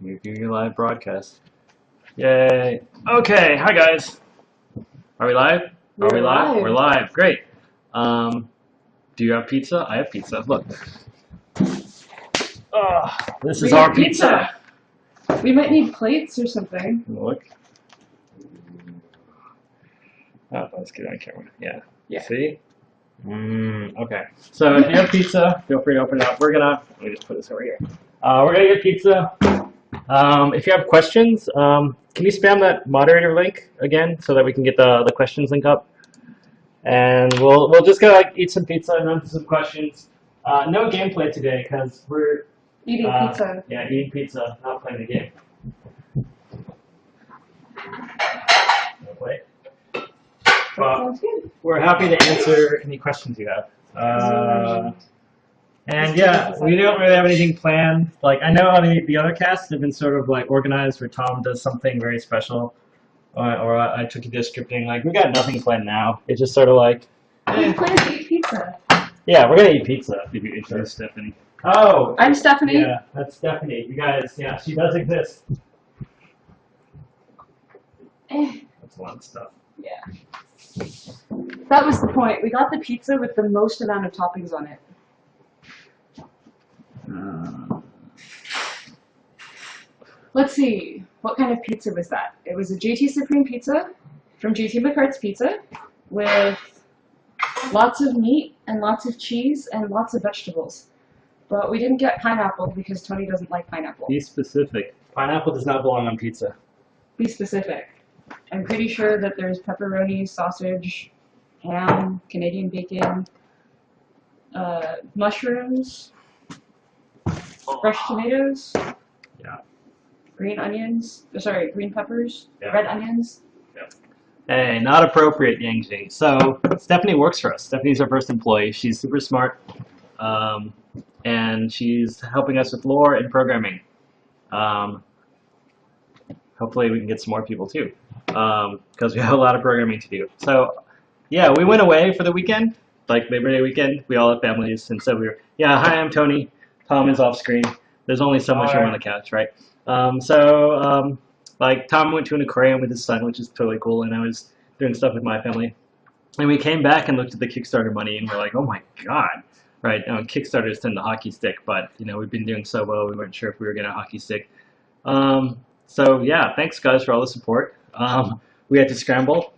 Your live broadcast. Yay. Okay, hi guys. Are we live? We're live. We're live. Great. Do you have pizza? I have pizza. Look. Oh, this is our pizza. We might need plates or something. Look. Oh, let's get on camera. Yeah. Yeah. See? Okay. So if you have pizza, feel free to open it up. Let me just put this over here. We're gonna get pizza. If you have questions, can you spam that moderator link again so that we can get the questions link up? And we'll just go eat some pizza and run through some questions. No gameplay today because we're Eating pizza. Yeah, eating pizza, not playing the game. No play. Sounds good. We're happy to answer any questions you have. And yeah, we don't really have anything planned. Like, I know the other casts have been sort of like organized where Tom does something very special, or I took you to scripting. Like, we got nothing planned now. It's just sort of like, We plan to eat pizza. yeah, we're gonna eat pizza if you introduce Stephanie. Oh, I'm Stephanie. yeah, that's Stephanie. You guys, yeah, she does exist. That's a lot of stuff. Yeah. That was the point. We got the pizza with the most amount of toppings on it. Let's see. What kind of pizza was that? It was a GT Supreme pizza from GT McCart's Pizza with lots of meat and lots of cheese and lots of vegetables. But we didn't get pineapple because Tony doesn't like pineapple. Be specific. Pineapple does not belong on pizza. Be specific. I'm pretty sure that there's pepperoni, sausage, ham, Canadian bacon, mushrooms, fresh tomatoes, Yeah. green onions, green peppers, Yeah. red onions. Hey, not appropriate, Yangji. So Stephanie works for us. Stephanie's our first employee. She's super smart, and she's helping us with lore and programming. Hopefully we can get some more people too, because we have a lot of programming to do. So yeah, we went away for the weekend, like Labor Day weekend. We all have families, and so we were, yeah, hi, I'm Tony. Tom is off screen. There's only so much room on the couch, right? Like Tom went to an aquarium with his son, which is totally cool, and I was doing stuff with my family. And we came back and looked at the Kickstarter money, and we're like, oh my god, right? Kickstarters tend to hockey stick, but we've been doing so well, we weren't sure if we were gonna hockey stick. So yeah, thanks guys for all the support. We had to scramble.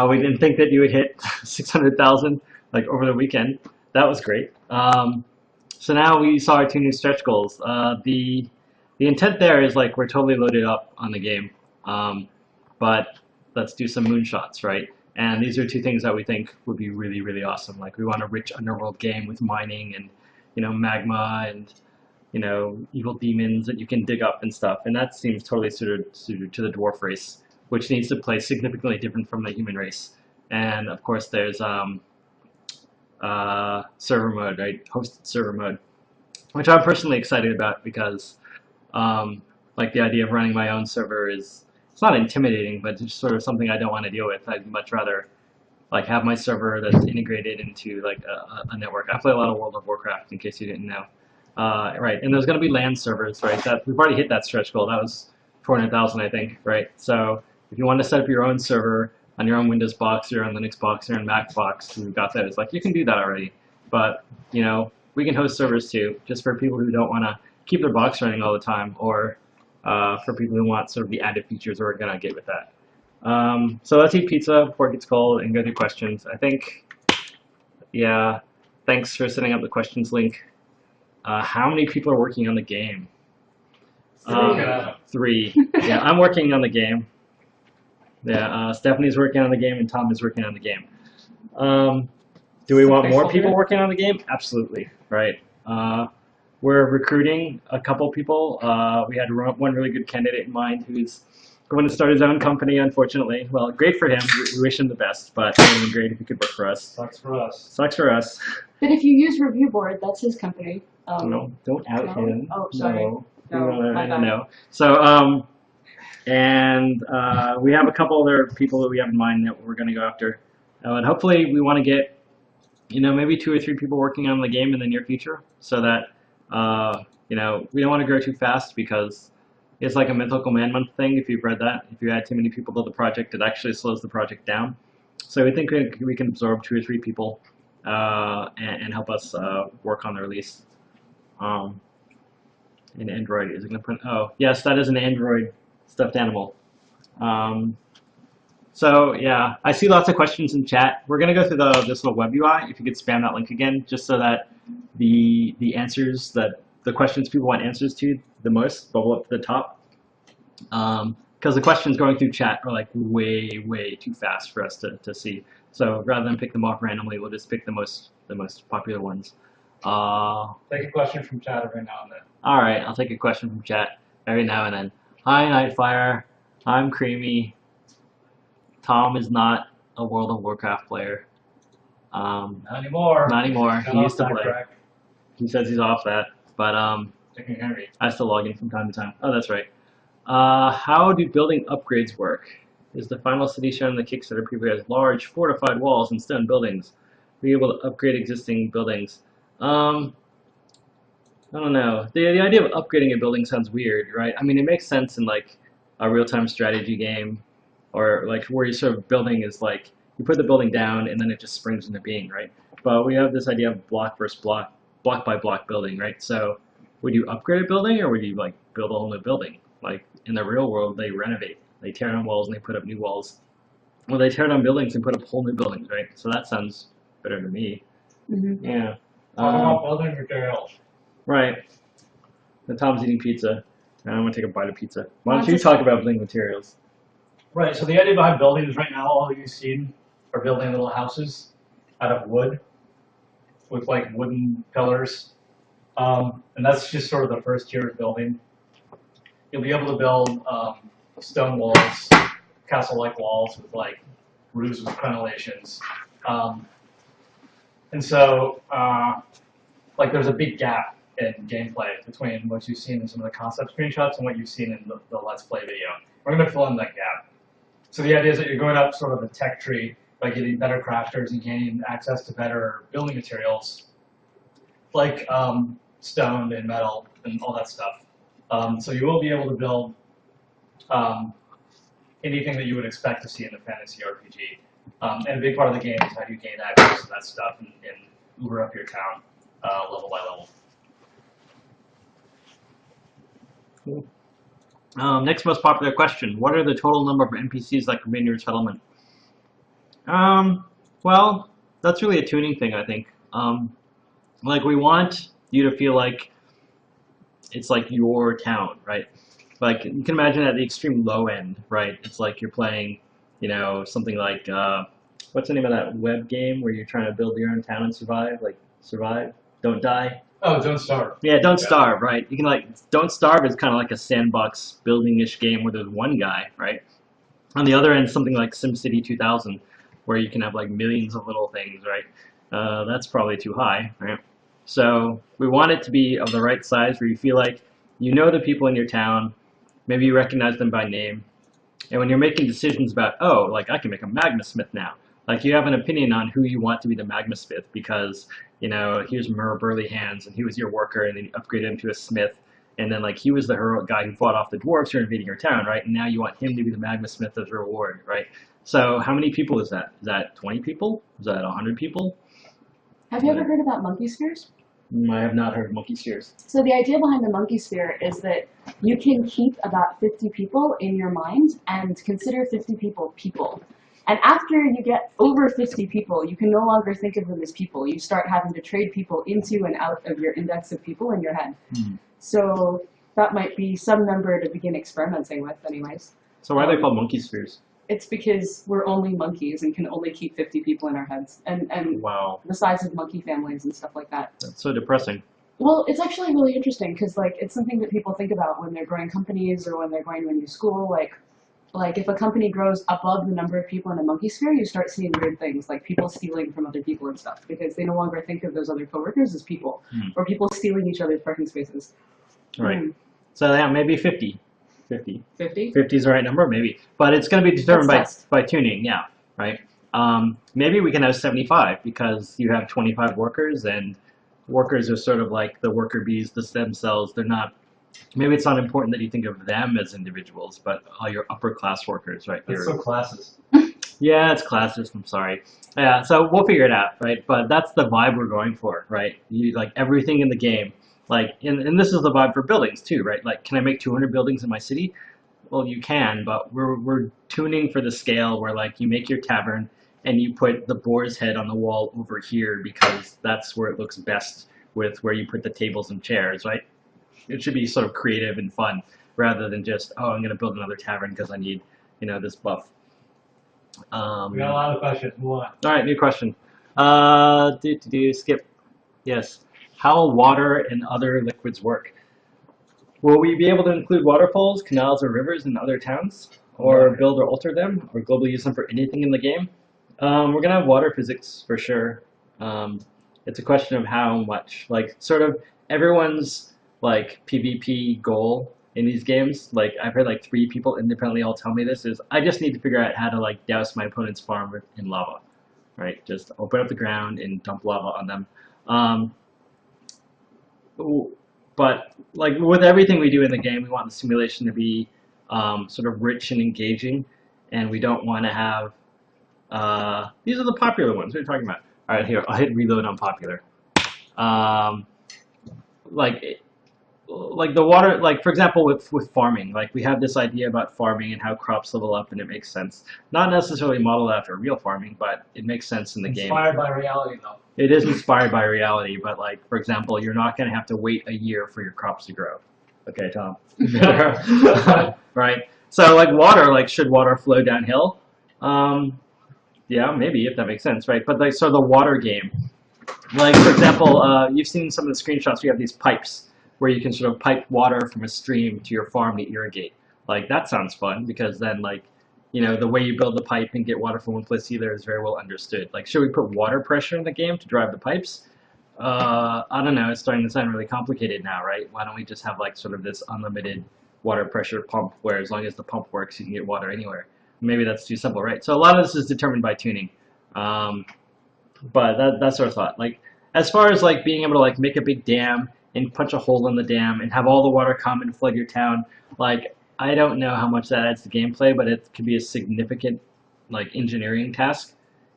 We didn't think that you would hit 600,000 like over the weekend. That was great. So now we saw our 2 new stretch goals. The intent there is like we're totally loaded up on the game, but let's do some moonshots, right? And these are 2 things that we think would be really, really awesome. Like we want a rich underworld game with mining and magma and evil demons that you can dig up and stuff. And that seems totally suited to the dwarf race, which needs to play significantly different from the human race. And of course, there's server mode, right? Hosted server mode, which I'm personally excited about because like the idea of running my own server it's not intimidating, but it's just sort of something I don't want to deal with. I'd much rather like have my server that's integrated into like a network. I play a lot of World of Warcraft, in case you didn't know. Right, and there's going to be LAN servers, right? That we've already hit that stretch goal. That was 400,000, I think, right? So if you want to set up your own server on your own Windows box, your own Linux box, your own Mac box, we've got those. Like you can do that already, but we can host servers too, just for people who don't want to keep their box running all the time, or for people who want sort of the added features we're gonna get with that. So let's eat pizza before it gets cold and go through questions. I think, yeah, thanks for setting up the questions link. How many people are working on the game? 3. Yeah, I'm working on the game. Yeah, Stephanie's working on the game and Tom is working on the game. Do we want more people working on the game? Absolutely, right. We're recruiting a couple people. We had one really good candidate in mind who's going to start his own company, unfortunately. Well, great for him. We wish him the best, but it would be great if he could work for us. Sucks for us. Sucks for us. But if you use Review Board, that's his company. No, don't out him. Oh, sorry. No. So, we have a couple other people that we have in mind that we're going to go after. And hopefully we want to get, maybe 2 or 3 people working on the game in the near future so that, we don't want to grow too fast because It's like a mental commandment thing. If you've read that, if you add too many people to the project, it actually slows the project down. So we think we can absorb 2 or 3 people and help us work on the release. In Android, is it going to print? Oh, yes, that is an Android stuffed animal. So yeah, I see lots of questions in chat. We're going to go through this little web UI. If you could spam that link again, just so that the answers that the questions people want answers to the most bubble up to the top. Because the questions going through chat are like way too fast for us to see. So rather than pick them off randomly, we'll just pick the most popular ones. Take a question from chat every now and then. All right, I'll take a question from chat every now and then. Hi, Nightfire. I'm Creamy. Tom is not a World of Warcraft player. Not anymore. Not anymore. He used to play. Track. He says he's off that, but I still log in from time to time. Oh, that's right. How do building upgrades work? Is the final city shown in the Kickstarter preview as large fortified walls and stone buildings? Be able to upgrade existing buildings. I don't know. The idea of upgrading a building sounds weird, right? I mean, it makes sense in like a real-time strategy game, or like where you're sort of building is like you put the building down and then it just springs into being, right? But we have this idea of block versus block, block by block building, right? So would you upgrade a building or would you like build a whole new building? Like in the real world, they renovate, they tear down walls and they put up new walls. Well, they tear down buildings and put up whole new buildings, right? So that sounds better to me. Mm-hmm. Yeah. Talk about building materials. Right. The Tom's eating pizza. And I'm gonna take a bite of pizza. Why don't you talk about building materials? Right, so the idea behind buildings right now, all you've seen are building little houses out of wood with like wooden pillars. And that's just sort of the first tier of building. You'll be able to build stone walls, castle-like walls with like roofs with crenellations. And so, like there's a big gap in gameplay between what you've seen in some of the concept screenshots and what you've seen in the Let's Play video. We're going to fill in that gap. So the idea is that you're going up sort of a tech tree by getting better crafters and gaining access to better building materials, like stone and metal and all that stuff. So you will be able to build anything that you would expect to see in a fantasy RPG. And a big part of the game is how you gain access to that stuff and Uber up your town level by level. Cool. Next most popular question. What are the total number of NPCs that remain in your settlement? Well, that's really a tuning thing, I think. Like, we want you to feel like it's like your town, right? Like, you can imagine at the extreme low end, right? It's like you're playing, you know, something like, what's the name of that web game where you're trying to build your own town and survive? Like, survive, don't die. Oh, Don't Starve. Yeah, Don't Starve, right? You can like, Don't Starve is kind of like a sandbox building-ish game where there's one guy, right? On the other end, something like SimCity 2000, where you can have like millions of little things, right? That's probably too high, right? So we want it to be of the right size where you feel like you know the people in your town, maybe you recognize them by name, and when you're making decisions about, oh, like I can make a magma smith now, like you have an opinion on who you want to be the magma smith because, you know, here's Mur Burly Hands and he was your worker and then you upgraded him to a smith and then like he was the heroic guy who fought off the dwarves who are invading your town, right? And now you want him to be the magma smith as a reward, right? So how many people is that? Is that 20 people? Is that 100 people? Have you ever heard about monkey spheres? I have not heard of monkey spheres. So the idea behind the monkey sphere is that you can keep about 50 people in your mind and consider 50 people people. And after you get over 50 people, you can no longer think of them as people. You start having to trade people into and out of your index of people in your head. So that might be some number to begin experimenting with anyways. So why are they called monkey spheres? It's because we're only monkeys and can only keep 50 people in our heads. And Wow, the size of monkey families and stuff like that. that's so depressing. Well, it's actually really interesting because like it's something that people think about when they're growing companies or when they're going to a new school. Like if a company grows above the number of people in a monkey sphere, you start seeing weird things like people stealing from other people and stuff because they no longer think of those other coworkers as people or people stealing each other's parking spaces. Right. So yeah, maybe 50. 50. 50? 50 is the right number, maybe. But it's going to be determined by tuning, yeah, right? Maybe we can have 75 because you have 25 workers, and workers are sort of like the worker bees themselves. They're not maybe it's not important that you think of them as individuals, but all your upper class workers, right? That's so classist. Yeah, it's classist. I'm sorry. Yeah, so we'll figure it out, right? But that's the vibe we're going for, right? You like everything in the game, like, and this is the vibe for buildings too, right? Like, can I make 200 buildings in my city? Well, you can, but we're tuning for the scale where like you make your tavern and you put the boar's head on the wall over here because that's where it looks best with where you put the tables and chairs, right? It should be sort of creative and fun rather than just, oh, I'm going to build another tavern because I need, this buff. We got a lot of questions. Move on. All right, new question. Skip. Yes. How will water and other liquids work? Will we be able to include waterfalls, canals, or rivers in other towns? Or build or alter them? Or globally use them for anything in the game? We're going to have water physics for sure. It's a question of how much. Like, sort of everyone's, like, PvP goal in these games, like, I've heard, like, 3 people independently all tell me this, is I just need to figure out how to, like, douse my opponent's farm in lava. Right? Just open up the ground and dump lava on them. But like with everything we do in the game, we want the simulation to be sort of rich and engaging, and we don't want to have these are the popular ones. What are you talking about? All right, here I'll hit reload on popular. Like the water, like for example with farming, like we have this idea about farming and how crops level up, and it makes sense. Not necessarily modeled after real farming, but it makes sense in the game. Inspired by reality, though. It is inspired by reality, but like for example, you're not going to have to wait a year for your crops to grow. Okay, Tom. Right. So like water, like should water flow downhill? Yeah, maybe if that makes sense, right? But like so the water game, like for example, you've seen some of the screenshots. We have these pipes where you can sort of pipe water from a stream to your farm to irrigate. Like that sounds fun because then like, the way you build the pipe and get water from one place to the other is very well understood. Like should we put water pressure in the game to drive the pipes? I don't know, it's starting to sound really complicated now, right? Why don't we just have like sort of this unlimited water pressure pump where as long as the pump works you can get water anywhere. Maybe that's too simple, right? So a lot of this is determined by tuning. But that's our thought. Like as far as like being able to like make a big dam and punch a hole in the dam and have all the water come and flood your town, like I don't know how much that adds to gameplay, but it could be a significant like engineering task.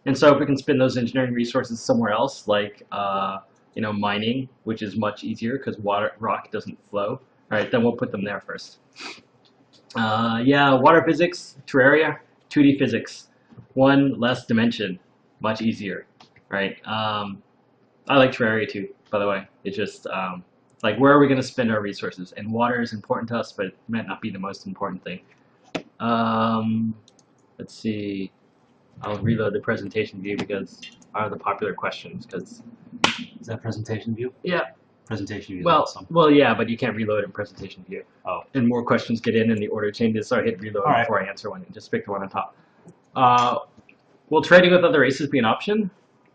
And so if we can spend those engineering resources somewhere else, like mining, which is much easier because rock doesn't flow, right? Then we'll put them there first. Yeah, water physics, Terraria, 2D physics, 1 less dimension, much easier, right? I like Terraria too, by the way. It's just like where are we going to spend our resources? And water is important to us, but it might not be the most important thing. Let's see. I'll reload the presentation view because are the popular questions. Because is that presentation view? Yeah. Presentation view. Well, yeah, but you can't reload in presentation view. Oh. And more questions get in, and the order changes. So I hit reload before I answer one. Just pick the one on top. Will trading with other races be an option?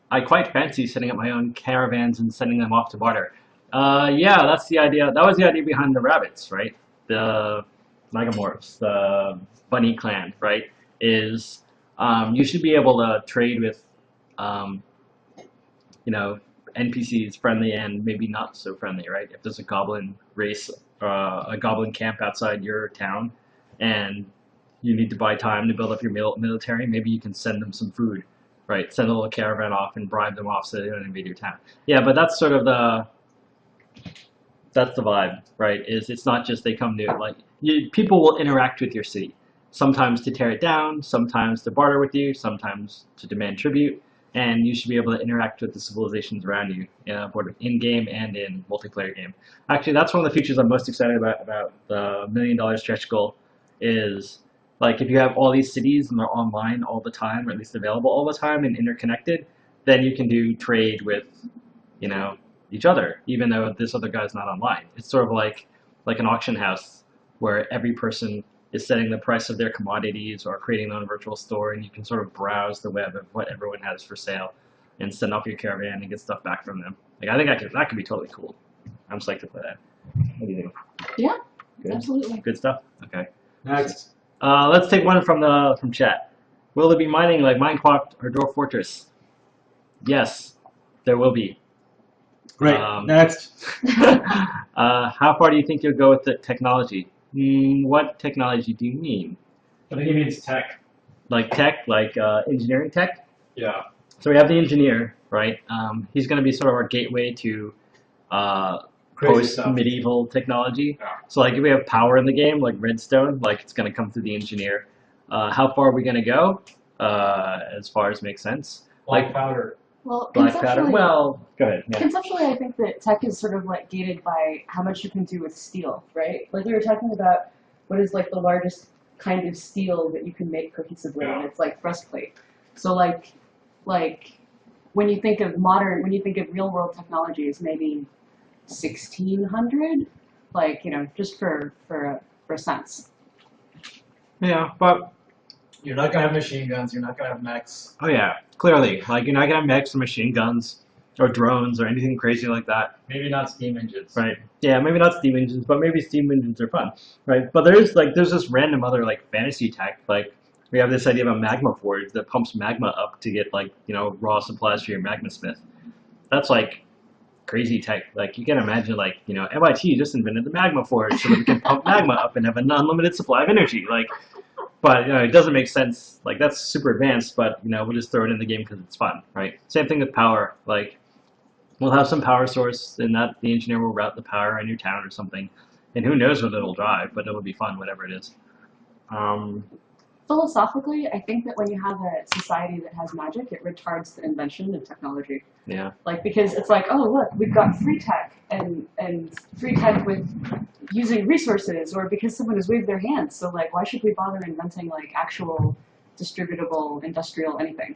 I quite fancy setting up my own caravans and sending them off to barter. Yeah, that's the idea. That was the idea behind the rabbits, right? The Megamorphs, the bunny clan, right? Is you should be able to trade with, NPCs friendly and maybe not so friendly, right? If there's a goblin race, a goblin camp outside your town, and you need to buy time to build up your military, maybe you can send them some food, right? Send a little caravan off and bribe them off so they don't invade your town. Yeah, but that's sort of that's the vibe, right? Is it's not just they come to like people will interact with your city, sometimes to tear it down, sometimes to barter with you, sometimes to demand tribute, and you should be able to interact with the civilizations around you, both in game and in multiplayer game. Actually, that's one of the features I'm most excited about the $1 million stretch goal. Is like if you have all these cities and they're online all the time, or at least available all the time and interconnected, then you can do trade with, each other, even though this other guy's not online. It's sort of like an auction house where every person is setting the price of their commodities or creating their own virtual store, and you can sort of browse the web of what everyone has for sale and send off your caravan and get stuff back from them. Like I think that could be totally cool. I'm psyched to play that. What do you think? Yeah, Good? absolutely. Good stuff? Okay. Next. Let's take one from chat. Will there be mining like Minecraft or Dwarf Fortress? Yes, there will be. Right. Next. How far do you think you'll go with the technology? What technology do you mean? I think he means tech. Like tech, like engineering tech? Yeah. So we have the engineer, right? He's going to be sort of our gateway to Crazy stuff. post-medieval technology. Yeah. So like if we have power in the game, like redstone, like it's going to come through the engineer. How far are we going to go? As far as makes sense. Black powder. Well, Black powder. conceptually, Well, go ahead. Yeah. conceptually, I think that tech is sort of like gated by how much you can do with steel, right? Like we were talking about what is like the largest kind of steel that you can make cohesively, and it's like thrust plate. So like when you think of real world technologies, maybe 1600, like just for a sense. Yeah, but You're not gonna have machine guns. You're not gonna have mechs. oh yeah, clearly, like you're not gonna mix machine guns or drones or anything crazy like that, Maybe not steam engines. right? Yeah, maybe not steam engines, but maybe steam engines are fun, right? But there's this random other like fantasy tech, like we have this idea of a magma forge that pumps magma up to get like raw supplies for your magma smith. That's like crazy tech. Like you can imagine like MIT just invented the magma forge so that we can pump magma up and have an unlimited supply of energy, like. But it doesn't make sense. Like that's super advanced, but we'll just throw it in the game because it's fun, right? Same thing with power. Like we'll have some power source, and that the engineer will route the power in your town or something, and who knows what it'll drive, but it'll be fun, whatever it is. Philosophically, I think that when you have a society that has magic, it retards the invention of technology. Yeah. Like because it's like, oh look, we've got free tech and free tech with using resources, or because someone has waved their hands. So like, why should we bother inventing like actual distributable industrial anything?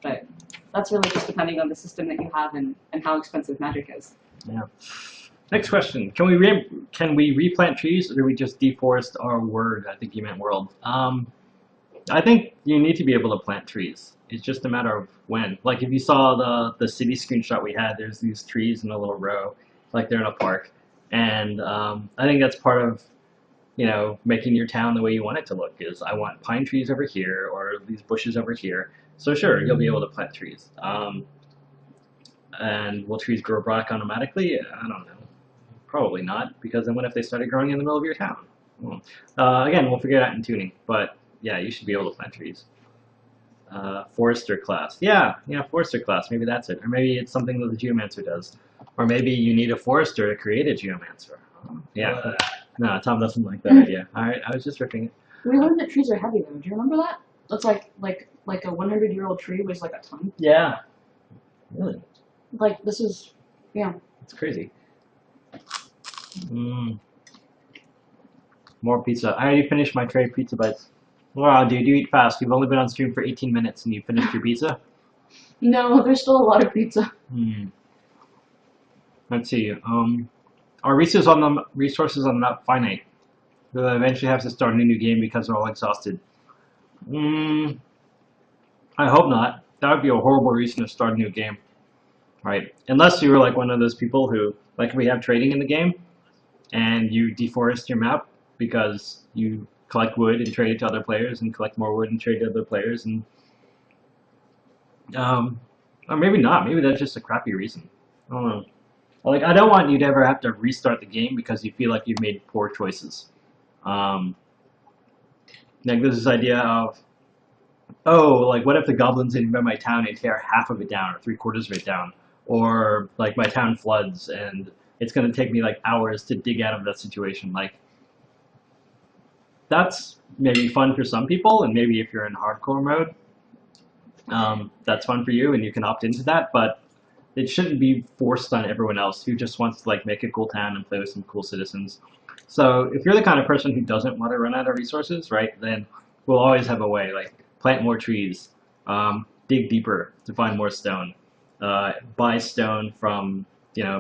But that's really just depending on the system that you have and how expensive magic is. Yeah. Next question: Can we replant trees, or do we just deforest our word? I think you meant world. I think you need to be able to plant trees. It's just a matter of when. Like if you saw the city screenshot we had, there's these trees in a little row, like they're in a park, and I think that's part of making your town the way you want it to look. Is I want pine trees over here or these bushes over here. So sure, you'll be able to plant trees. And will trees grow back automatically? I don't know. Probably not, because then what if they started growing in the middle of your town? Well, again, we'll figure it out in tuning, but yeah, you should be able to plant trees. Forester class. Yeah, forester class. Maybe that's it. Or maybe it's something that the geomancer does. Or maybe you need a forester to create a geomancer. Yeah. No, Tom doesn't like that idea. All right, I was just ripping it. We learned that trees are heavy though. Do you remember that? That's like a 100-year-old tree weighs like a ton. Yeah. Really? Like this is, yeah. It's crazy. More pizza. I already finished my tray of pizza bites. Wow, dude, you eat fast. You've only been on stream for 18 minutes and you finished your pizza? No, there's still a lot of pizza. Let's see. Our resources on the map finite. We'll eventually have to start a new game because they're all exhausted. I hope not. That would be a horrible reason to start a new game. Right? Unless you were like one of those people who, like we have trading in the game, and you deforest your map because you collect wood and trade it to other players, and collect more wood and trade it to other players, and or maybe not. Maybe that's just a crappy reason. I don't know. Like I don't want you to ever have to restart the game because you feel like you've made poor choices. Like there's this idea of, oh, like what if the goblins invade my town and tear half of it down or 3/4 of it down, or like my town floods and it's going to take me like hours to dig out of that situation. Like that's maybe fun for some people, and maybe if you're in hardcore mode, that's fun for you and you can opt into that, but it shouldn't be forced on everyone else who just wants to like make a cool town and play with some cool citizens. So if you're the kind of person who doesn't want to run out of resources, right, then we'll always have a way, like plant more trees, dig deeper to find more stone, buy stone from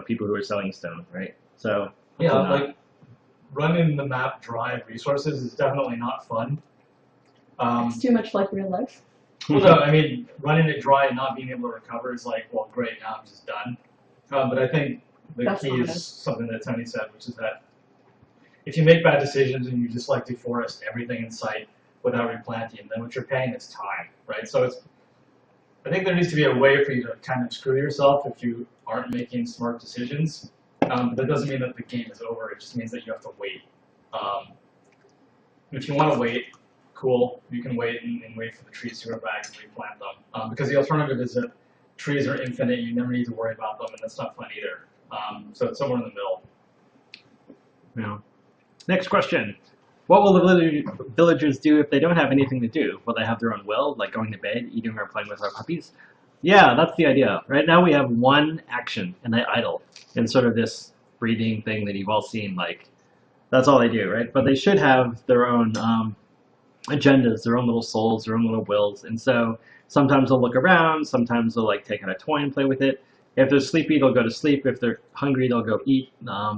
people who are selling stone, right? So yeah, like running the map dry of resources is definitely not fun. It's too much like real life. Well, no, I mean, running it dry and not being able to recover is like, well, great, now I'm just done. But I think the key is something that Tony said, which is that if you make bad decisions and you just like deforest everything in sight without replanting, then what you're paying is time, right? So it's I think there needs to be a way for you to kind of screw yourself if you aren't making smart decisions. But that doesn't mean that the game is over. It just means that you have to wait. If you want to wait, cool. You can wait and wait for the trees to grow back and replant them. Because the alternative is that trees are infinite. You never need to worry about them, and that's not fun either. So it's somewhere in the middle. Yeah. Next question. What will the villagers do if they don't have anything to do? Will they have their own will, like going to bed, eating, or playing with our puppies? Yeah, that's the idea. Right now we have one action, and they idle, in sort of this breathing thing that you've all seen. Like, that's all they do, right? But they should have their own agendas, their own little souls, their own little wills. And so sometimes they'll look around, sometimes they'll like take out a toy and play with it. If they're sleepy, they'll go to sleep. If they're hungry, they'll go eat.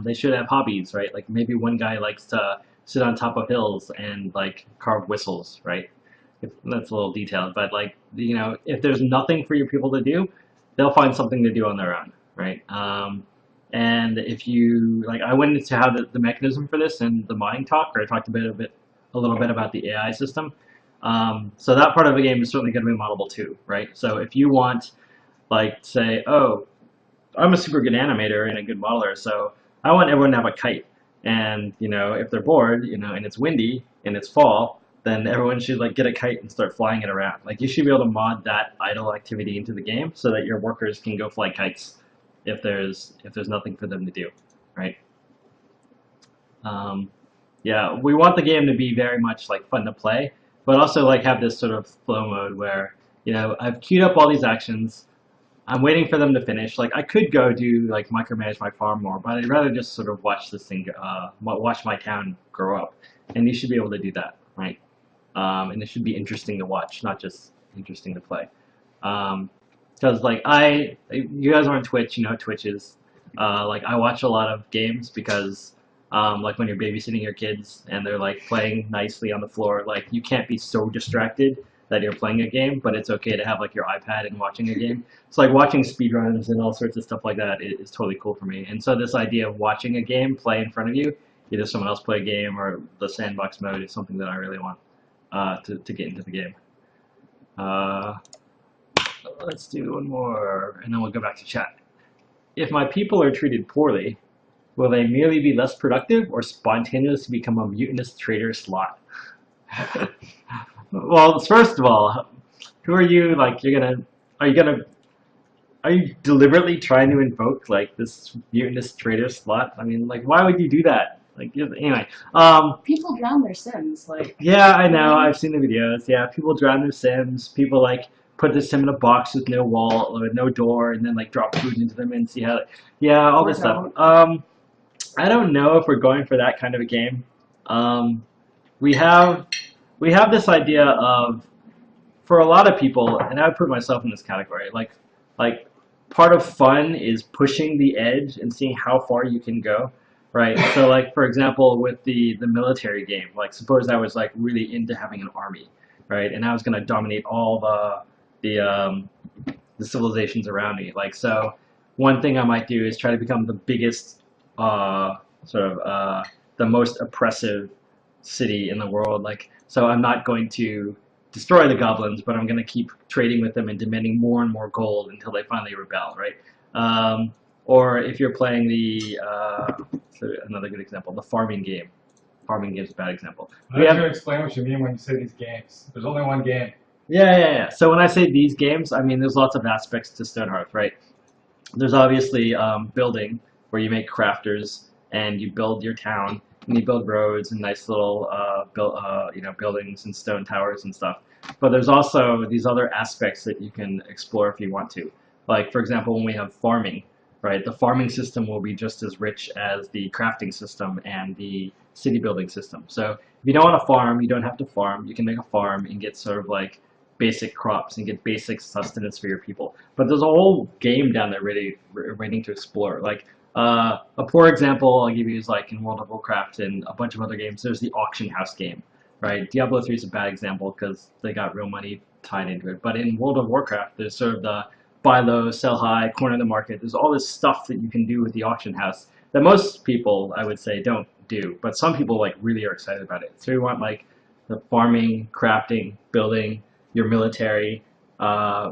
They should have hobbies, right? Like maybe one guy likes to sit on top of hills and like carve whistles, right? That's a little detailed, but like, you know, if there's nothing for your people to do, they'll find something to do on their own, right? And if you, like, I went into how the mechanism for this in the modding talk, where I talked a little bit about the AI system. So that part of the game is certainly going to be modelable too, right? So if you want, like, say, oh, I'm a super good animator and a good modeler, so I want everyone to have a kite. And, you know, if they're bored, you know, and it's windy and it's fall, then everyone should like get a kite and start flying it around. Like you should be able to mod that idle activity into the game so that your workers can go fly kites if there's nothing for them to do, right? Yeah, we want the game to be very much like fun to play, but also like have this sort of flow mode where, you know, I've queued up all these actions. I'm waiting for them to finish. Like I could go do like micromanage my farm more, but I'd rather just sort of watch this thing, watch my town grow up. And you should be able to do that, right? And it should be interesting to watch, not just interesting to play. Because like you guys are on Twitch, you know what Twitch is. Like I watch a lot of games because like when you're babysitting your kids and they're like playing nicely on the floor, like you can't be so distracted that you're playing a game, but it's okay to have like your iPad and watching a game. So like watching speedruns and all sorts of stuff like that is totally cool for me. And so this idea of watching a game play in front of you, either someone else play a game or the sandbox mode, is something that I really want to get into the game. Let's do one more, and then we'll go back to chat. If my people are treated poorly, will they merely be less productive or spontaneously become a mutinous traitor slot? Well, first of all, who are you? Like, are you deliberately trying to invoke like this mutinous traitor slot? I mean, like, why would you do that? Like, anyway. People drown their Sims, like. Yeah, I know. I've seen the videos. Yeah, people drown their Sims. People like put the Sim in a box with no wall or no door, and then like drop food into them and see how. Yeah, all this stuff. I don't know if we're going for that kind of a game. We have this idea of, for a lot of people, and I would put myself in this category, like part of fun is pushing the edge and seeing how far you can go, right? So like, for example, with the military game, like suppose I was like really into having an army, right? And I was gonna dominate all the civilizations around me. Like, so one thing I might do is try to become the biggest, the most oppressive city in the world. Like, so I'm not going to destroy the goblins, but I'm going to keep trading with them and demanding more and more gold until they finally rebel, right? Or if you're playing another good example, the farming game. Farming game is a bad example. I'm not going to explain what you mean when you say these games. There's only one game. Yeah. So when I say these games, I mean there's lots of aspects to Stonehearth, right? There's obviously building, where you make crafters and you build your town. And you build roads and nice little buildings and stone towers and stuff. But there's also these other aspects that you can explore if you want to. Like, for example, when we have farming, right? The farming system will be just as rich as the crafting system and the city building system. So if you don't want to farm, you don't have to farm. You can make a farm and get sort of like basic crops and get basic sustenance for your people. But there's a whole game down there waiting to explore. Like, a poor example I'll give you is like in World of Warcraft and a bunch of other games, there's the auction house game, right? Diablo 3 is a bad example because they got real money tied into it. But in World of Warcraft, there's sort of the buy low, sell high, corner the market. There's all this stuff that you can do with the auction house that most people, I would say, don't do. But some people like really are excited about it. So you want like the farming, crafting, building, your military,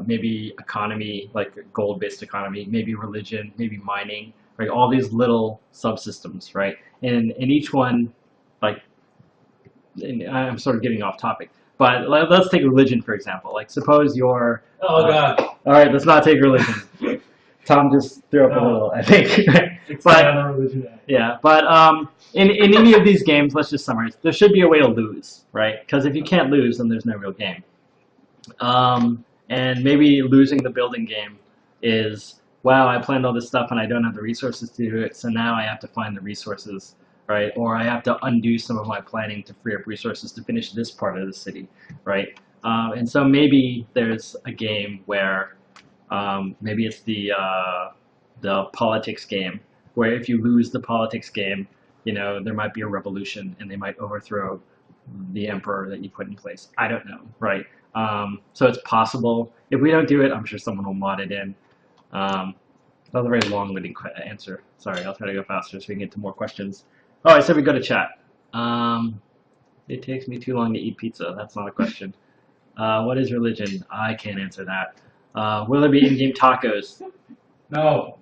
maybe economy, like gold-based economy, maybe religion, maybe mining, right? All these little subsystems, right? And each one, like, and I'm sort of getting off topic, but let's take religion for example. Like, suppose you're. Oh God. All right, let's not take religion. Tom just threw up a No. little, I think. Expand on religion. Yeah, but in any of these games, let's just summarize. There should be a way to lose, right? Because if you can't lose, then there's no real game. And maybe losing the building game is, wow, I planned all this stuff and I don't have the resources to do it, so now I have to find the resources, right? Or I have to undo some of my planning to free up resources to finish this part of the city, right? And so maybe there's a game where maybe it's the politics game, where if you lose the politics game, you know, there might be a revolution and they might overthrow the emperor that you put in place. I don't know, right? So it's possible. If we don't do it, I'm sure someone will mod it in. That was a very long-winded answer. Sorry, I'll try to go faster so we can get to more questions. Oh, I said we go to chat. It takes me too long to eat pizza. That's not a question. What is religion? I can't answer that. Will there be in-game tacos? No.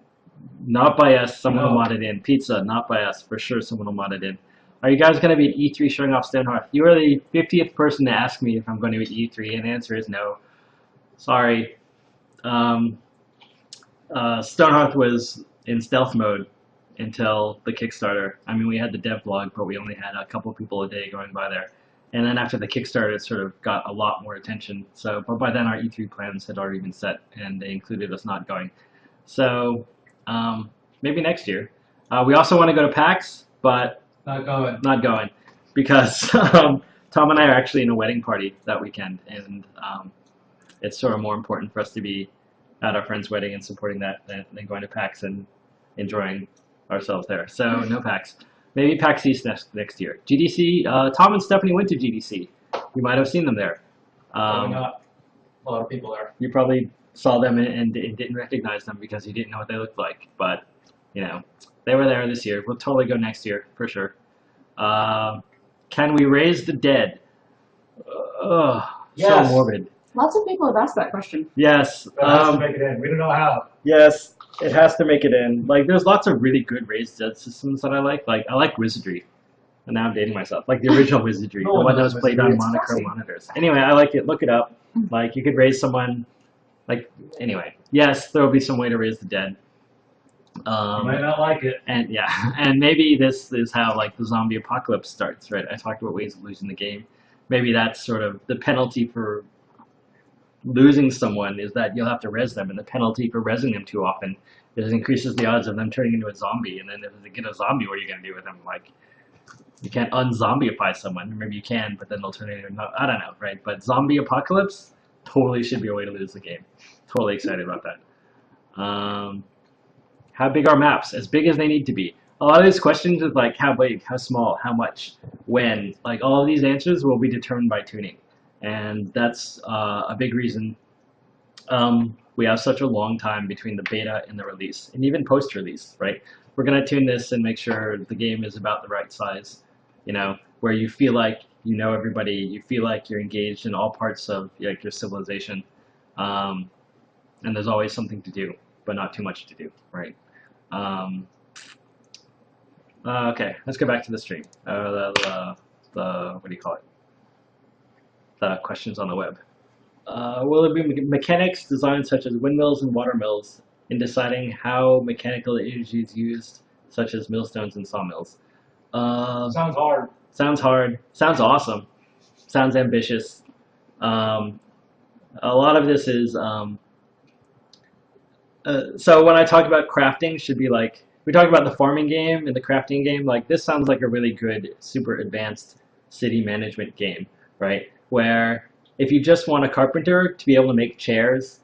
Not by us. Someone No. will mod it in. Pizza, not by us. For sure someone will mod it in. Are you guys going to be at E3 showing off Stonehearth? You are the 50th person to ask me if I'm going to be at E3, and the answer is no. Sorry. Stonehearth was in stealth mode until the Kickstarter. I mean, we had the dev blog, but we only had a couple people a day going by there. And then after the Kickstarter, it sort of got a lot more attention. So, but by then our E3 plans had already been set, and they included us not going. So, maybe next year. We also want to go to PAX, but Not going. not going because Tom and I are actually in a wedding party that weekend, and it's sort of more important for us to be at our friend's wedding and supporting that than going to PAX and enjoying ourselves there. So no PAX. Maybe PAX East next year. GDC, Tom and Stephanie went to GDC. You might have seen them there. Probably not. A lot of people there. You probably saw them and didn't recognize them because you didn't know what they looked like. But, you know, they were there this year. We'll totally go next year, for sure. Can we raise the dead? Yes. So morbid. Lots of people have asked that question. Yes. But it has to make it in. We don't know how. Yes, it has to make it in. Like, there's lots of really good raised dead systems that I like. Like, I like Wizardry. And now I'm dating myself. Like the original Wizardry, No the one one that knows was played Wizardry. on It's monochrome classic. monitors. Anyway, I like it. Look it up. Like, you could raise someone. Like, anyway. Yes, there will be some way to raise the dead. You might not like it. And yeah, and maybe this is how like the zombie apocalypse starts, right? I talked about ways of losing the game. Maybe that's sort of the penalty for losing someone is that you'll have to res them, and the penalty for resing them too often is it increases the odds of them turning into a zombie. And then if they get a zombie, what are you gonna do with them? Like, you can't unzombieify someone. Or maybe you can, but then they'll turn into I don't know, right? But zombie apocalypse totally should be a way to lose the game. Totally excited about that. How big are maps? As big as they need to be. A lot of these questions is like how big, how small, how much, when. Like all of these answers will be determined by tuning. And that's a big reason we have such a long time between the beta and the release, and even post-release, right? We're going to tune this and make sure the game is about the right size, you know, where you feel like you know everybody, you feel like you're engaged in all parts of like your civilization, and there's always something to do, but not too much to do, right? Okay, let's go back to the stream. The what do you call it? The questions on the web. Will there be mechanics designed such as windmills and water mills in deciding how mechanical energy is used, such as millstones and sawmills? Sounds hard. Sounds hard. Sounds awesome. Sounds ambitious. A lot of this is so when I talk about crafting, should be like we talk about the farming game and the crafting game. Like this sounds like a really good, super advanced city management game, right? Where if you just want a carpenter to be able to make chairs,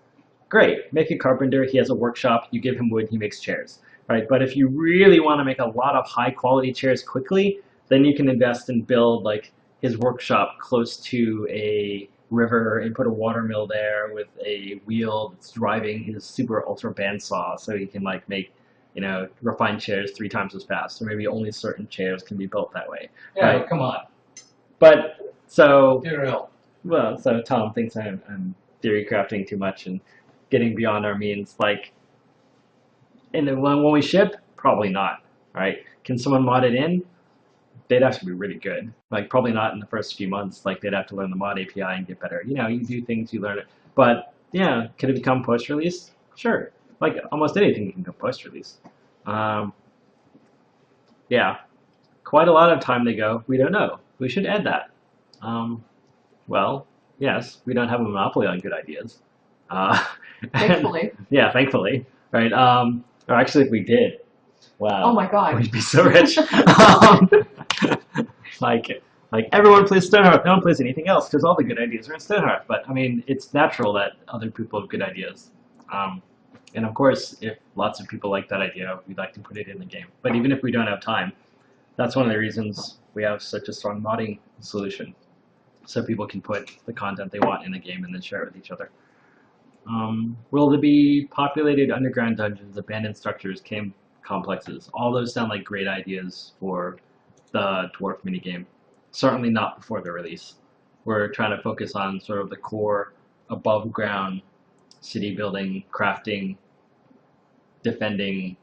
great, make a carpenter. He has a workshop. You give him wood, he makes chairs, right? But if you really want to make a lot of high quality chairs quickly, then you can invest and build like his workshop close to a river and put a water mill there with a wheel that's driving his super ultra bandsaw, so he can like make, you know, refined chairs 3 times as fast, or maybe only certain chairs can be built that way. Yeah, Right. come on. But so Be real. well, so Tom thinks I'm theory crafting too much and getting beyond our means. Like, and then when we ship, probably not. Right? Can someone mod it in? They'd have to be really good. Like, probably not in the first few months. Like, they'd have to learn the mod API and get better. You know, you do things, you learn it. But yeah, could it become post-release? Sure. Like almost anything can go post-release. Yeah, quite a lot of time they go. We don't know. We should add that. Well, yes, we don't have a monopoly on good ideas. Thankfully. Yeah, thankfully, right? Or actually, if we did, wow. Oh my god. We'd be so rich. Like everyone plays Stonehearth, no one plays anything else because all the good ideas are in Stonehearth. But I mean, it's natural that other people have good ideas. And of course, if lots of people like that idea, we'd like to put it in the game. But even if we don't have time, that's one of the reasons we have such a strong modding solution. So people can put the content they want in the game and then share it with each other. Will there be populated underground dungeons, abandoned structures, cave complexes? All those sound like great ideas for the dwarf minigame. Certainly not before the release. We're trying to focus on sort of the core above ground city building, crafting, defending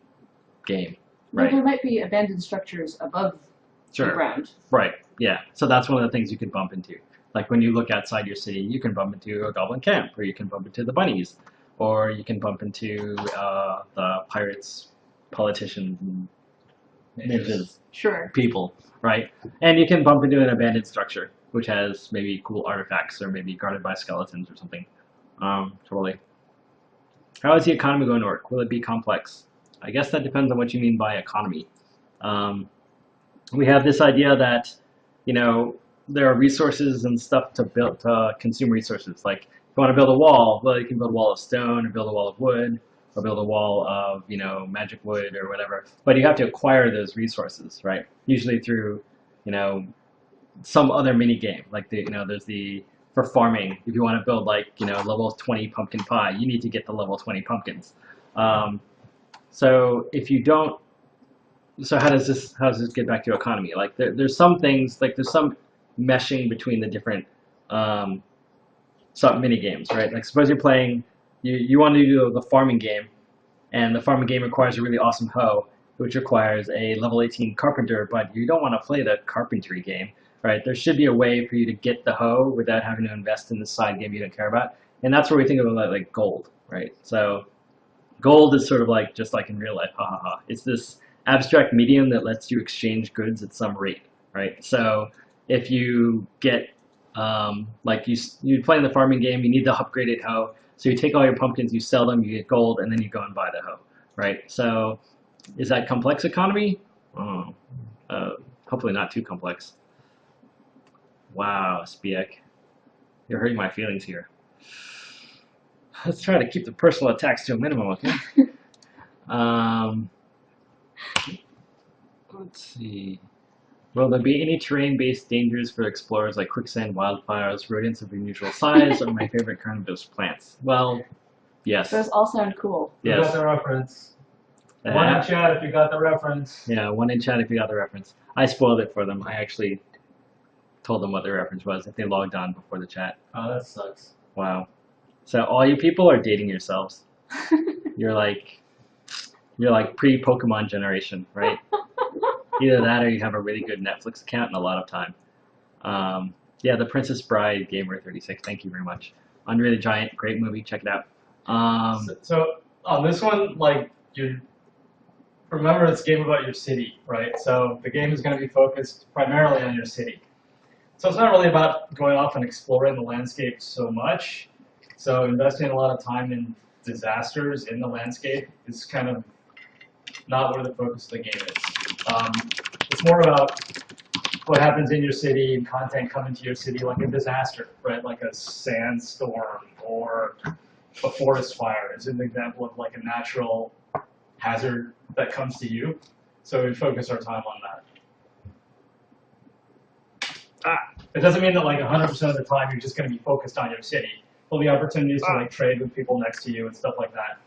game. Well, Right. there might be abandoned structures above the Sure. ground. Right. Yeah. So that's one of the things you could bump into. Like when you look outside your city, you can bump into a goblin camp, or you can bump into the bunnies, or you can bump into the pirates, politicians, and ninjas, Sure. people, right? And you can bump into an abandoned structure, which has maybe cool artifacts, or maybe guarded by skeletons or something. Totally. How is the economy going to work? Will it be complex? I guess that depends on what you mean by economy. We have this idea that, you know, there are resources and stuff to build, to consume resources. Like, if you want to build a wall, well, you can build a wall of stone, or build a wall of wood, or build a wall of, you know, magic wood or whatever. But you have to acquire those resources, right? Usually through, you know, some other mini game. Like, the, you know, there's the, for farming, if you want to build, like, you know, level 20 pumpkin pie, you need to get the level 20 pumpkins. So if you don't, so how does this get back to economy? Like, there's some things, like there's some meshing between the different some mini games, right? Like, suppose you're playing, you want to do the farming game, and the farming game requires a really awesome hoe, which requires a level 18 carpenter, but you don't want to play the carpentry game, right? There should be a way for you to get the hoe without having to invest in the side game you don't care about, and that's where we think of like gold, right? So gold is sort of like, just like in real life, ha ha ha. It's this abstract medium that lets you exchange goods at some rate, right? So if you get, like you play in the farming game, you need the upgraded hoe. So you take all your pumpkins, you sell them, you get gold, and then you go and buy the hoe, right? So is that complex economy? Oh, hopefully not too complex. Wow, Spiek, you're hurting my feelings here. Let's try to keep the personal attacks to a minimum, okay? Let's see. Will there be any terrain-based dangers for explorers like quicksand, wildfires, rodents of unusual size, or my favorite carnivorous plants? Well, yes. Those all sound cool. You Yes. got the reference. One in chat if you got the reference. Yeah, one in chat if you got the reference. I spoiled it for them. I actually told them what the reference was if they logged on before the chat. Oh, that sucks. Wow. So all you people are dating yourselves. You're like pre-Pokemon generation, right? Either that or you have a really good Netflix account and a lot of time. Yeah, The Princess Bride, Gamer36, thank you very much. Andre the Giant, great movie, check it out. So on this one, like, you remember it's a game about your city, right? So the game is going to be focused primarily on your city. So it's not really about going off and exploring the landscape so much. So investing a lot of time in disasters in the landscape is kind of not where the focus of the game is. It's more about what happens in your city and content coming to your city, like a disaster, right? Like a sandstorm or a forest fire is an example of like a natural hazard that comes to you. So we focus our time on that. It doesn't mean that like 100% of the time you're just going to be focused on your city. There'll be opportunities to like trade with people next to you and stuff like that.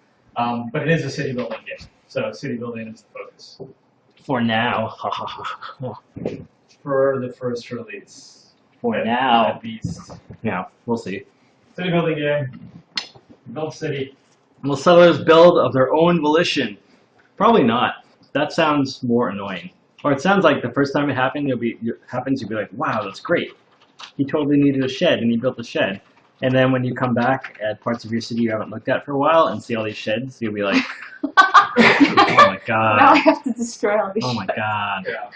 But it is a city building game, so city building is the focus. For now. For the first release. For now. At least. Yeah, we'll see. City building game. Build city. Will settlers build of their own volition? Probably not. That sounds more annoying. Or it sounds like the first time it happened, you'll be like, wow, that's great. He totally needed a shed, and he built a shed. And then when you come back at parts of your city you haven't looked at for a while and see all these sheds, you'll be like, oh my god. Now I have to destroy all these Oh my god. Yeah.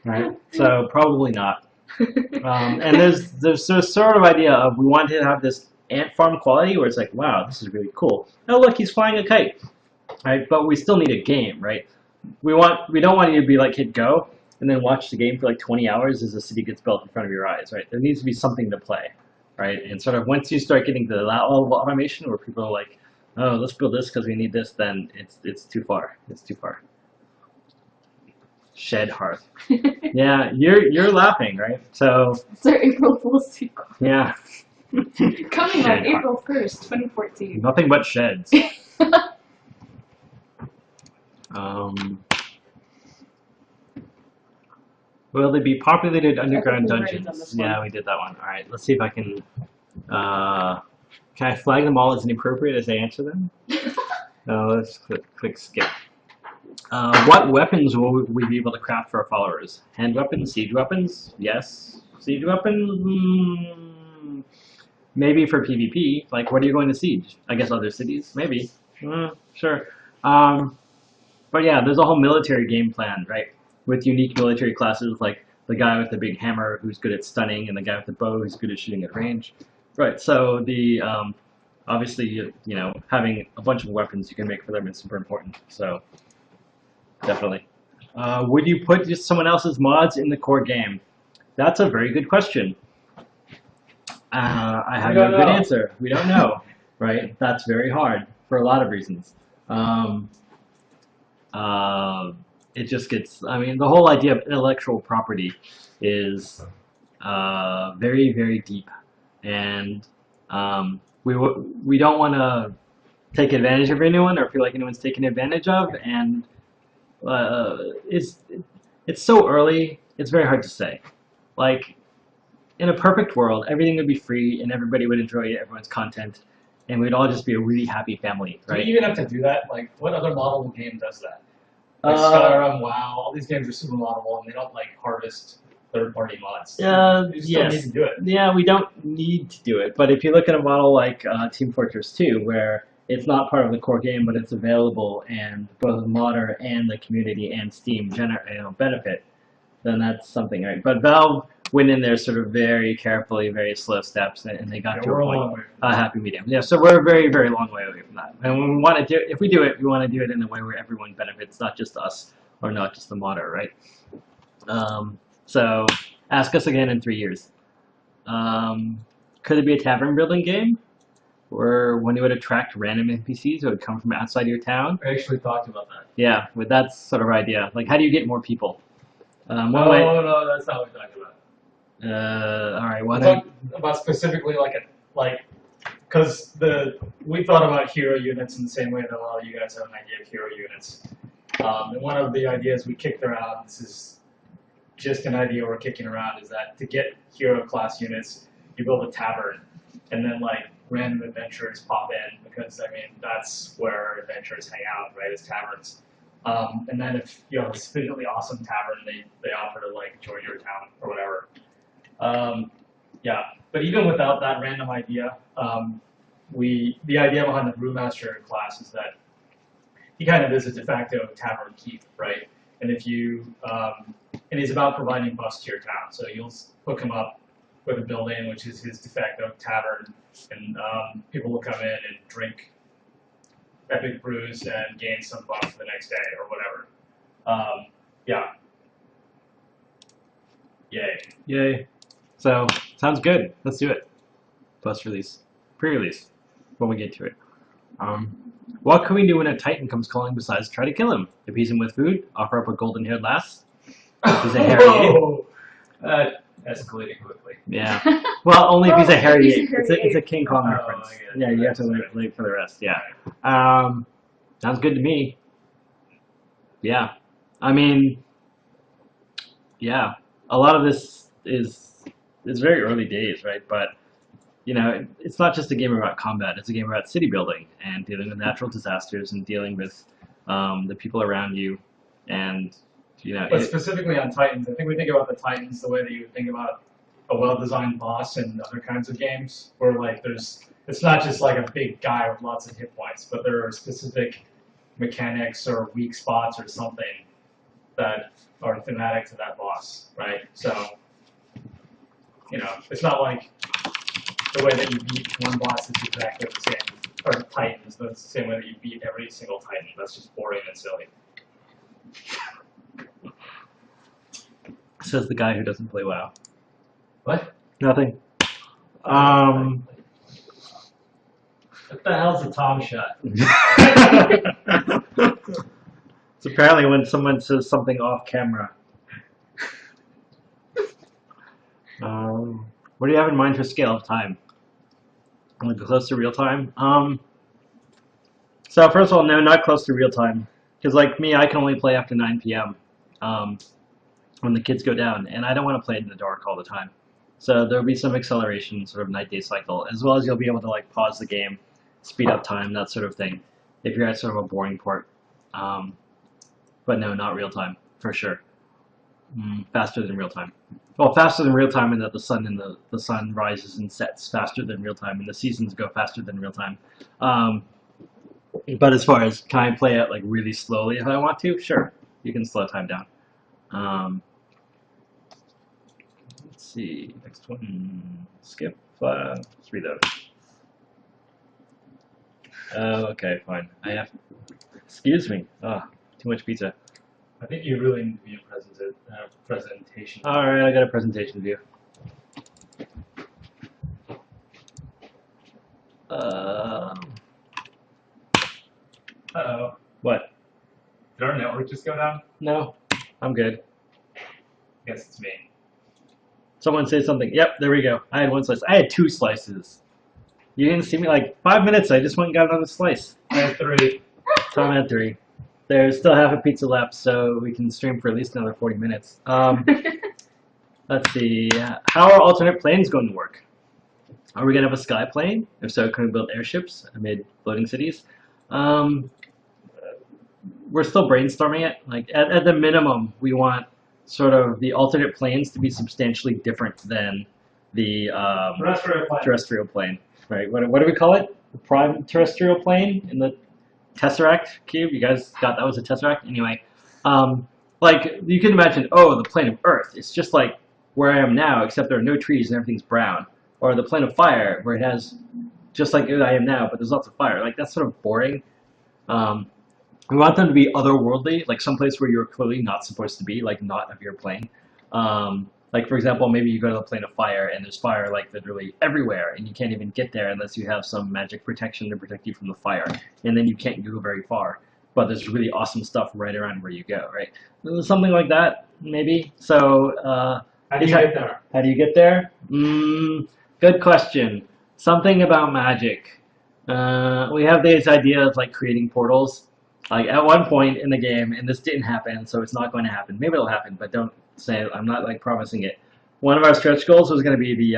Right? So probably not. And there's this sort of idea of we want to have this ant farm quality where it's like, wow, this is really cool. Oh look, he's flying a kite. Right? But we still need a game, right? We don't want you to be like hit go and then watch the game for like 20 hours as the city gets built in front of your eyes, right? There needs to be something to play, right? And sort of once you start getting to the level of automation where people are like, oh, let's build this because we need this, then it's too far. It's too far. Shed hearth. Yeah, you're laughing, right? So It's our April Fool's sequel. yeah, Coming Shed on April 1st, 2014. nothing but sheds. Will they be populated underground we've already done dungeons? this one. Yeah, we did that one. All right, let's see if I can. Can I flag them all as inappropriate as I answer them? Let's click skip. What weapons will we be able to craft for our followers? Hand weapons, siege weapons? Yes. Siege weapons? Maybe for PvP. Like, what are you going to siege? I guess other cities? Maybe. Sure. But yeah, there's a whole military game plan, right? With unique military classes like the guy with the big hammer who's good at stunning and the guy with the bow who's good at shooting at range. Right, so the obviously, you know, having a bunch of weapons you can make for them is super important. So, definitely. Would you put just someone else's mods in the core game? That's a very good question. I have no good answer. We don't know, right? That's very hard for a lot of reasons. It just gets, I mean, the whole idea of intellectual property is very, very deep. And we don't want to take advantage of anyone or feel like anyone's taken advantage of. And it's so early, it's very hard to say. Like, in a perfect world, everything would be free and everybody would enjoy everyone's content. And we'd all just be a really happy family, right? Do we even have to do that? Like, what other moddable game does that? Like Skyrim, WoW, all these games are super moddable and they don't like harvest third-party mods. You just don't need to do it. Yeah, we don't need to do it. But if you look at a model like Team Fortress 2, where it's not part of the core game, but it's available, and both the modder and the community and Steam benefit, then that's something, right? But Valve went in there sort of very carefully, very slow steps, and they got to a point, a happy medium. Yeah, so we're a very, very long way away from that. And when we want to do, if we do it, we want to do it in a way where everyone benefits, not just us or not just the modder, right? So ask us again in 3 years. Could it be a tavern building game? Or when you would attract random NPCs who would come from outside your town? I actually talked about that. Yeah, but that's sort of our idea. Like, how do you get more people? No, that's not what we talked about. All right. Well, We talked about specifically because we thought about hero units in the same way that a lot of you guys have an idea of hero units. And one of the ideas we kicked around, this is just an idea we're kicking around, is that to get hero class units, you build a tavern, and then like random adventurers pop in, because I mean that's where adventurers hang out, right? Is taverns. And then if you have a sufficiently awesome tavern, they offer to like join your town or whatever. Yeah, but even without that random idea, the idea behind the brewmaster class is that he kind of is a de facto tavern keep, right? And if you and he's about providing buffs to your town, so you'll hook him up with a building, which is his de facto tavern, and people will come in and drink epic brews and gain some buff for the next day or whatever. Yeah. Yay. Yay. So, sounds good. Let's do it. Plus release. Pre-release. When we get to it. What can we do when a Titan comes calling besides try to kill him? Appease him with food? Offer up a golden-haired lass? If he's a hairy ape? That escalated quickly. Yeah. Well, only if he's a hairy ape. He's a hairy It's a King Kong reference. Yeah, you have to wait for the rest. Yeah. Sounds good to me. Yeah. I mean, yeah. A lot of this is very early days, right? But it's not just a game about combat. It's a game about city building and dealing with natural disasters and dealing with the people around you, and But specifically on Titans, I think we think about the Titans the way that you would think about a well-designed boss in other kinds of games, where like it's not just like a big guy with lots of hit points, but there are specific mechanics or weak spots or something that are thematic to that boss, right? So, it's not like the way that you beat one boss is exactly the same, or Titan is the same way that you beat every single Titan. That's just boring and silly. Says the guy who doesn't play WoW. What? Nothing. What the hell's a Tom shot? It's apparently when someone says something off camera. What do you have in mind for scale of time? Like close to real time? So first of all, no, not close to real time. Because like me, I can only play after 9 p.m. When the kids go down, and I don't want to play in the dark all the time. So there'll be some acceleration, sort of night-day cycle, as well as you'll be able to like pause the game, speed up time, that sort of thing, if you're at sort of a boring port. But no, not real time, for sure. Faster than real time. Well, faster than real time in that the sun rises and sets faster than real time, and the seasons go faster than real time. But as far as can I play it like really slowly if I want to, sure, you can slow time down. Let's see, next one, skip, let's read those. Okay, fine. I have, excuse me, too much pizza. I think you really need to be a presentation. Alright, I got a presentation view. Uh-oh. What? Did our network just go down? No, I'm good. I guess it's me. Someone say something. Yep, there we go. I had one slice. I had 2 slices. You didn't see me like 5 minutes. I just went and got another slice. I had 3. Tom had 3. There's still half a pizza left, so we can stream for at least another 40 minutes. Let's see. How are alternate planes going to work? Are we going to have a sky plane? If so, can we build airships amid floating cities? We're still brainstorming it. Like at the minimum, we want sort of the alternate planes to be substantially different than the terrestrial plane. Right? What do we call it? The prime terrestrial plane in the Tesseract cube. You guys got that was a Tesseract? Anyway, like you can imagine, oh, the plane of Earth. It's just like where I am now, except there are no trees and everything's brown. Or the plane of fire, where it has just like I am now, but there's lots of fire. Like that's sort of boring. We want them to be otherworldly, like someplace where you're clearly not supposed to be, like not of your plane. Like for example, maybe you go to the plane of fire and there's fire like literally everywhere, and you can't even get there unless you have some magic protection to protect you from the fire, and then you can't go very far. But there's really awesome stuff right around where you go, right? Something like that, maybe. So how do you get there? How do you get there? Good question. Something about magic. We have this idea of like creating portals. Like at one point in the game, and this didn't happen, so it's not going to happen. Maybe it'll happen, but don't say I'm not like promising it. One of our stretch goals was going to be the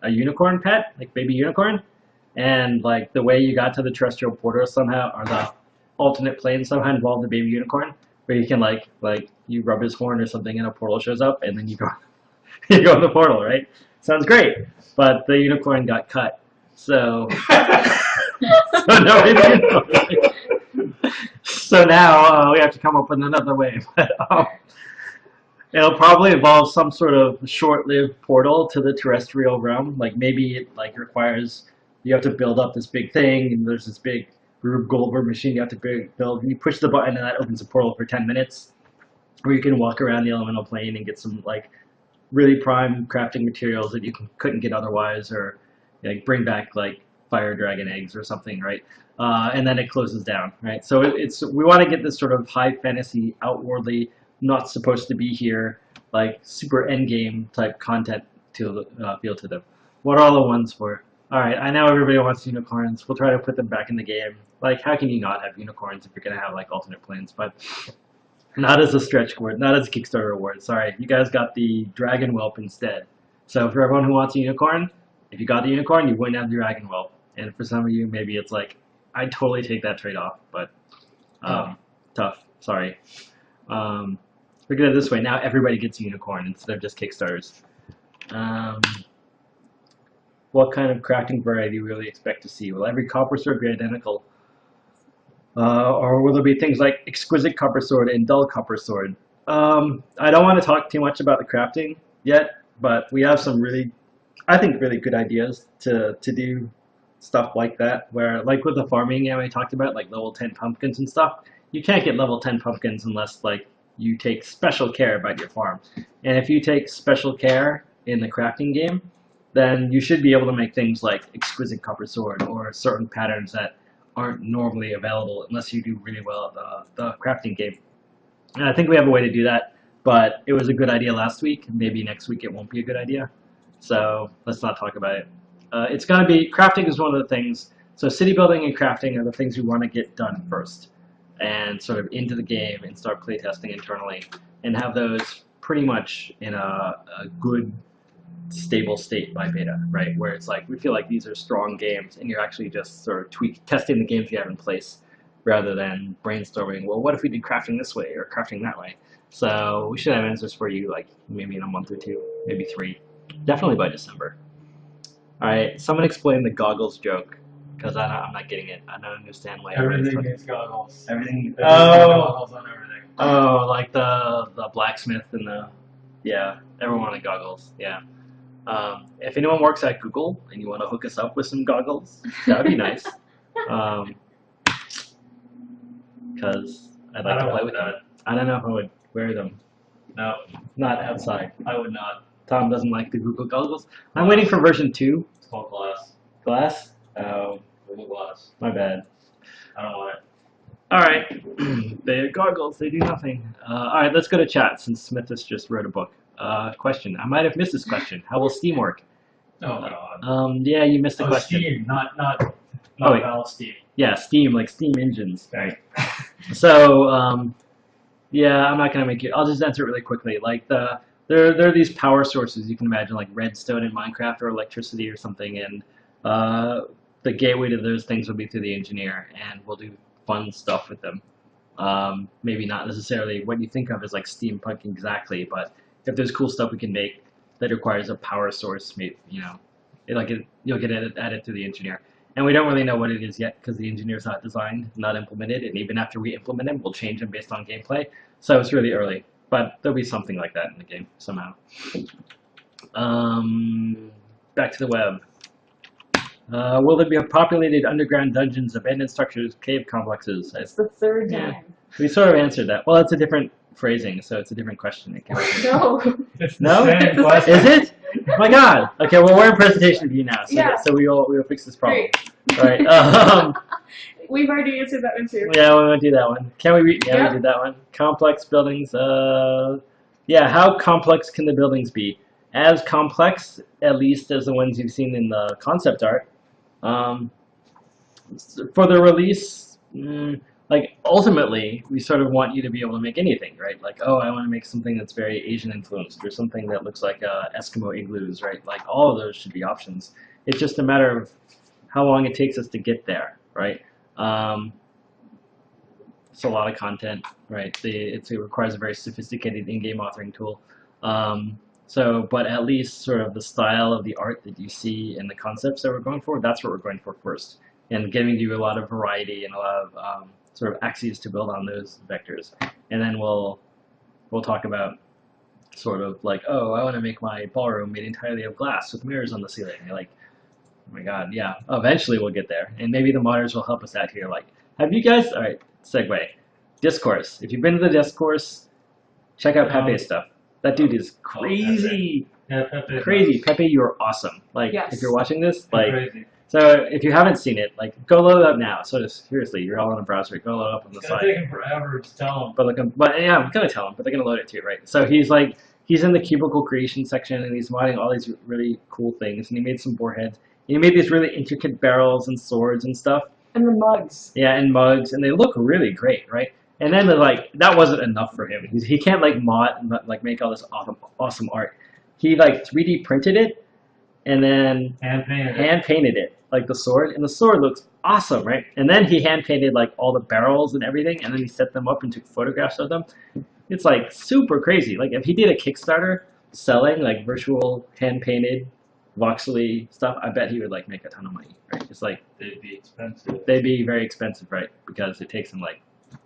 a unicorn pet, like baby unicorn, and like the way you got to the terrestrial portal somehow, or the alternate plane somehow involved the baby unicorn, where you can like you rub his horn or something, and a portal shows up, and then you go you go in the portal, right? Sounds great, but the unicorn got cut, so so nobody knows. So now we have to come up with another way. But, it'll probably involve some sort of short-lived portal to the terrestrial realm. Like maybe it like requires you have to build up this big thing, and there's this big Rube Goldberg machine you have to build. And you push the button, and that opens a portal for 10 minutes, where you can walk around the elemental plane and get some like really prime crafting materials that you couldn't get otherwise, or like bring back like fire dragon eggs or something, right? And then it closes down, right? So we want to get this sort of high fantasy, outwardly, not supposed to be here, like super endgame type content to appeal to them. What are all the ones for? All right, I know everybody wants unicorns. We'll try to put them back in the game. Like, how can you not have unicorns if you're gonna have like alternate planes? But not as a stretch award, not as a Kickstarter award. Sorry, you guys got the dragon whelp instead. So for everyone who wants a unicorn, If you got the unicorn, you wouldn't have the dragon whelp. And for some of you, maybe it's like, I'd totally take that trade-off, but tough. Sorry. Look at it this way. Now everybody gets a unicorn instead of just Kickstarters. What kind of crafting variety do you really expect to see? Will every copper sword be identical? Or will there be things like exquisite copper sword and dull copper sword? I don't want to talk too much about the crafting yet, but we have some really, I think, really good ideas to do stuff like that, where, like with the farming game I talked about, like level 10 pumpkins and stuff, you can't get level 10 pumpkins unless, like, you take special care about your farm. And if you take special care in the crafting game, then you should be able to make things like exquisite copper sword or certain patterns that aren't normally available unless you do really well at the crafting game. And I think we have a way to do that, but it was a good idea last week. Maybe next week it won't be a good idea. So let's not talk about it. It's going to be, crafting is one of the things, so city building and crafting are the things we want to get done first and sort of into the game and start playtesting internally and have those pretty much in a good, stable state by beta, right? Where it's like, we feel like these are strong games and you're actually just sort of testing the games you have in place rather than brainstorming, well, what if we did crafting this way or crafting that way? So we should have answers for you like maybe in a month or two, maybe 3. Definitely by December. All right, someone explain the goggles joke, because I'm not getting it. I don't understand why. Everything needs goggles. Everything. Goggles on everything. Oh, like the blacksmith and the, yeah, everyone wanted goggles. Yeah. If anyone works at Google and you want to hook us up with some goggles, that would be nice. Because I'd like to play with them. I don't know if I would wear them. No, not outside. I would not. Tom doesn't like the Google goggles. I'm waiting for version 2. It's called glass. Glass? Oh, Google Glass. my bad. I don't want it. All right, they're goggles. They do nothing. All right, let's go to chat since Smithus just wrote a book. Question. I might have missed this question. How will Steam work? Oh god. Yeah, you missed the question. Steam, not wait. Valve Steam. Yeah, Steam, like Steam engines. Right. So, yeah, I'm not gonna make it. I'll just answer it really quickly. Like there are these power sources you can imagine, like redstone in Minecraft or electricity or something, and the gateway to those things will be through the engineer, and we'll do fun stuff with them. Maybe not necessarily what you think of as like steampunk exactly, but if there's cool stuff we can make that requires a power source, maybe, you know, you'll get it added through the engineer. And we don't really know what it is yet because the engineer's not designed, not implemented, and even after we implement them, we'll change them based on gameplay. So it's really early, but there'll be something like that in the game somehow. Back to the web. Will there be populated underground dungeons, abandoned structures, cave complexes? It's the third Yeah. time. We sort of answered that. Well, it's a different phrasing, so it's a different question. It can't be- No. It's No? the same question. Is it? Oh my God. Okay, well, we're in presentation view now, so, Yeah. so we'll fix this problem. Great. All right. We've already answered that one too. Yeah, we won't do that one. Can we read? Yeah, Yeah. we did that one. Complex buildings. Yeah, how complex can the buildings be? As complex, at least, as the ones you've seen in the concept art. For the release, like ultimately, we sort of want you to be able to make anything, right? Like, oh, I want to make something that's very Asian influenced, or something that looks like Eskimo igloos, right? Like all of those should be options. It's just a matter of how long it takes us to get there, right? It's a lot of content, right? It requires a very sophisticated in-game authoring tool. But at least sort of the style of the art that you see and the concepts that we're going for, that's what we're going for first. And giving you a lot of variety and a lot of sort of axes to build on those vectors. And then we'll talk about sort of like, oh, I want to make my ballroom made entirely of glass with mirrors on the ceiling. You're like, oh my God, yeah. Eventually we'll get there. And maybe the modders will help us out here. Like, have you guys, all right, segue. Discourse. If you've been to the discourse, check out Pepe's stuff. That dude is crazy. Yeah, Pepe. Crazy. Pepe, you're awesome. Like, Yes. if you're watching this, like, Crazy. so if you haven't seen it, like, go load it up now. So just, seriously, you're all in a browser. Go load it up on the It's side. gonna take him forever to tell him. But yeah, I'm gonna tell them, but they're gonna load it too, right? So he's in the cubicle creation section, and he's modding all these really cool things, and he made some boarheads. He made these really intricate barrels and swords and stuff. And the mugs. Yeah, and mugs, and they look really great, right? And then they're like, that wasn't enough for him. He can't like mod and like make all this awesome art. He like 3D printed it, and then Hand painted. hand painted it, like the sword, and the sword looks awesome, right? And then he hand painted like all the barrels and everything, and then he set them up and took photographs of them. It's like super crazy. Like if he did a Kickstarter selling like virtual hand painted voxely stuff, I bet he would like make a ton of money, right? It's like They'd be expensive. they'd be very expensive, right? Because it takes him like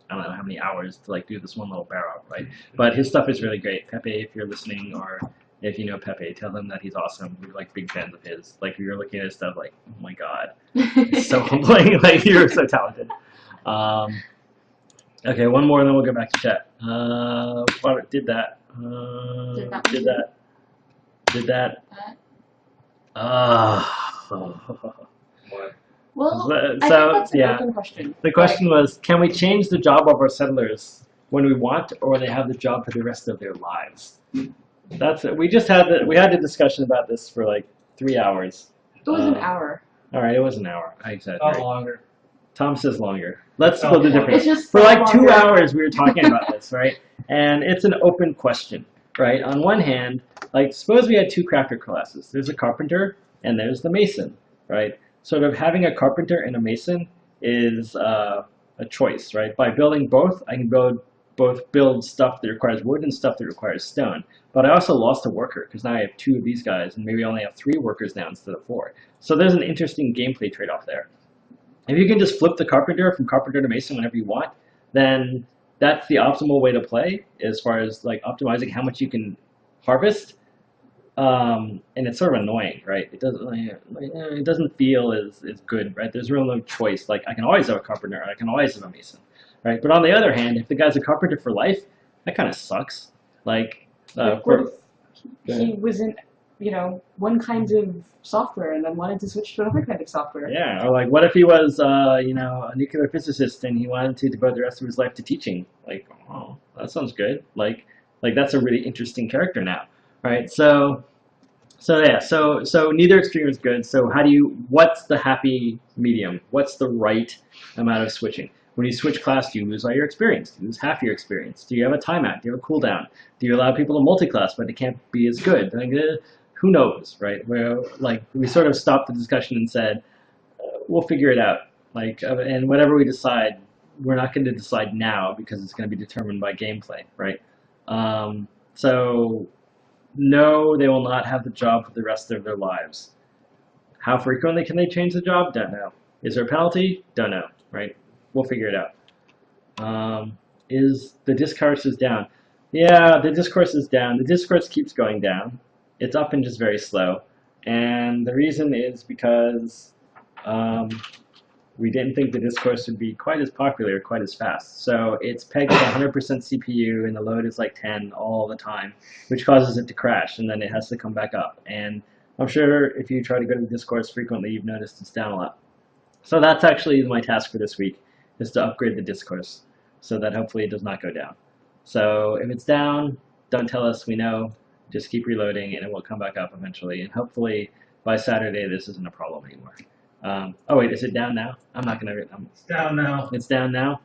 I don't know how many hours to like do this one little barrel, right? But his stuff is really great. Pepe, if you're listening, or if you know Pepe, tell him that he's awesome. We're like big fans of his. Like we were looking at his stuff, like oh my god, it's so humbling. Like you're so talented. Okay, one more, and then we'll go back to chat. What did that? Did that? Did that? What? Well, So, I think that's an open question. The question was, can we change the job of our settlers when we want, or they have the job for the rest of their lives? That's it. We had a discussion about this for like 3 hours. It was an hour. All right, it was an hour. I exaggerate. Longer. Tom says longer. Let's Oh, go the longer. difference. It's just For like longer. 2 hours, we were talking about this, right? And it's an open question, right? On one hand, like suppose we had two crafter classes. There's a carpenter and there's the mason, right? Sort of having a carpenter and a mason is a choice, right? By building both, I can build stuff that requires wood and stuff that requires stone. But I also lost a worker because now I have 2 of these guys and maybe I only have 3 workers now instead of 4. So there's an interesting gameplay trade-off there. If you can just flip the carpenter from carpenter to mason whenever you want, then that's the optimal way to play as far as like optimizing how much you can harvest. And it's sort of annoying, right? It doesn't feel as good, right? There's really no choice. Like I can always have a carpenter, or I can always have a mason, right? But on the other hand, if the guy's a carpenter for life, that kind of sucks. Like What if he was in, one kind of software and then wanted to switch to another kind of software? yeah, or like what if he was, a nuclear physicist and he wanted to devote the rest of his life to teaching? Like, oh, that sounds good. Like that's a really interesting character now, right? So neither extreme is good. So what's the happy medium? What's the right amount of switching? When you switch class, do you lose all your experience? Do you lose half your experience? Do you have a timeout? Do you have a cooldown? Do you allow people to multi-class but it can't be as good? Like, who knows, right? Where like we sort of stopped the discussion and said, we'll figure it out. Like, and whatever we decide, we're not going to decide now because it's going to be determined by gameplay, right? So no, they will not have the job for the rest of their lives. How frequently can they change the job? Don't know. Is there a penalty? Don't know, right? We'll figure it out. Is the discourse is down? Yeah, the discourse is down. The discourse keeps going down. It's up and just very slow. And the reason is because we didn't think the discourse would be quite as popular, quite as fast. So it's pegged at 100% CPU and the load is like 10 all the time, which causes it to crash and then it has to come back up. And I'm sure if you try to go to the discourse frequently, you've noticed it's down a lot. So that's actually my task for this week, is to upgrade the discourse so that hopefully it does not go down. So if it's down, don't tell us, we know. Just keep reloading and it will come back up eventually. And hopefully by Saturday this isn't a problem anymore. Oh wait, is it down now? I'm not gonna. It's down now. It's down now.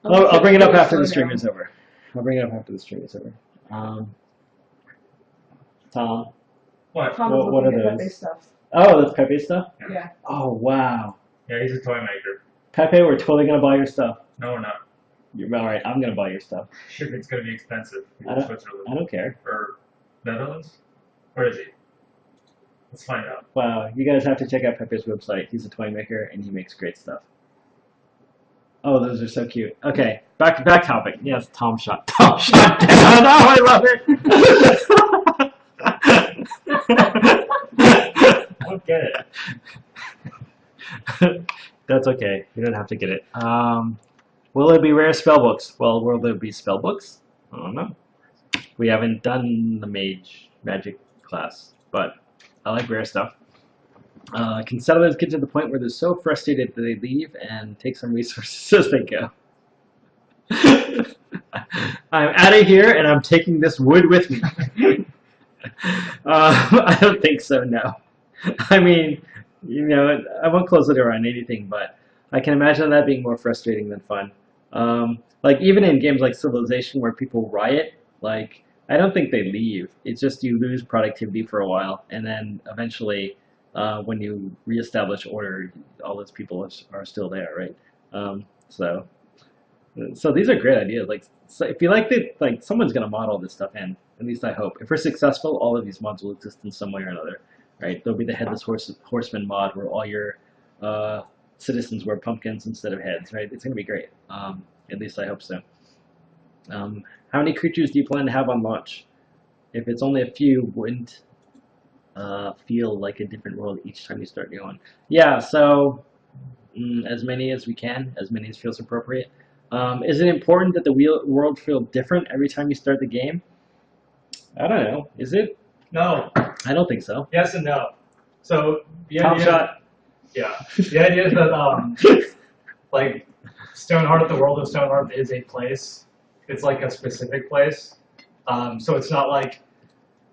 I'll bring it up after the stream is over. I'll bring it up after the stream is over. Tom. What? Tom What was looking are at Pepe those? stuff. Oh, that's Pepe stuff. Yeah. Oh wow. Yeah, he's a toy maker. Pepe, we're totally gonna buy your stuff. No, we're not. You're all right. I'm gonna buy your stuff. Shit, it's gonna be expensive. I don't- Switzerland. I don't care. Or Netherlands? Where is he? Let's find out. Wow, you guys have to check out Pepe's website. He's a toy maker and he makes great stuff. Oh, those are so cute. Okay, back topic. Yes, Tom shot down. Oh, I love it. I don't get it. That's okay. You don't have to get it. Will there be rare spellbooks? Well, will there be spellbooks? I don't know. We haven't done the magic class, but I like rare stuff. Can settlers get to the point where they're so frustrated that they leave and take some resources as they go? I'm out of here and I'm taking this wood with me. I don't think so, no. I mean, I won't close the door on anything, but I can imagine that being more frustrating than fun. Like even in games like Civilization where people riot, like I don't think they leave. It's just you lose productivity for a while, and then eventually, when you reestablish order, all those people are still there, right? So these are great ideas. Like, so if you like it, like someone's gonna model this stuff in. At least I hope. If we're successful, all of these mods will exist in some way or another, right? There'll be the horseman mod where all your citizens wear pumpkins instead of heads, right? It's gonna be great. At least I hope so. How many creatures do you plan to have on launch? If it's only a few, wouldn't feel like a different world each time you start new one. Yeah, so as many as we can, as many as feels appropriate. Is it important that the world feel different every time you start the game? I don't know. Is it? No. I don't think so. Yes and no. So the Top idea, shot. yeah, the idea is that like Stonehearth, the world of Stonehearth is a place. It's like a specific place. So it's not like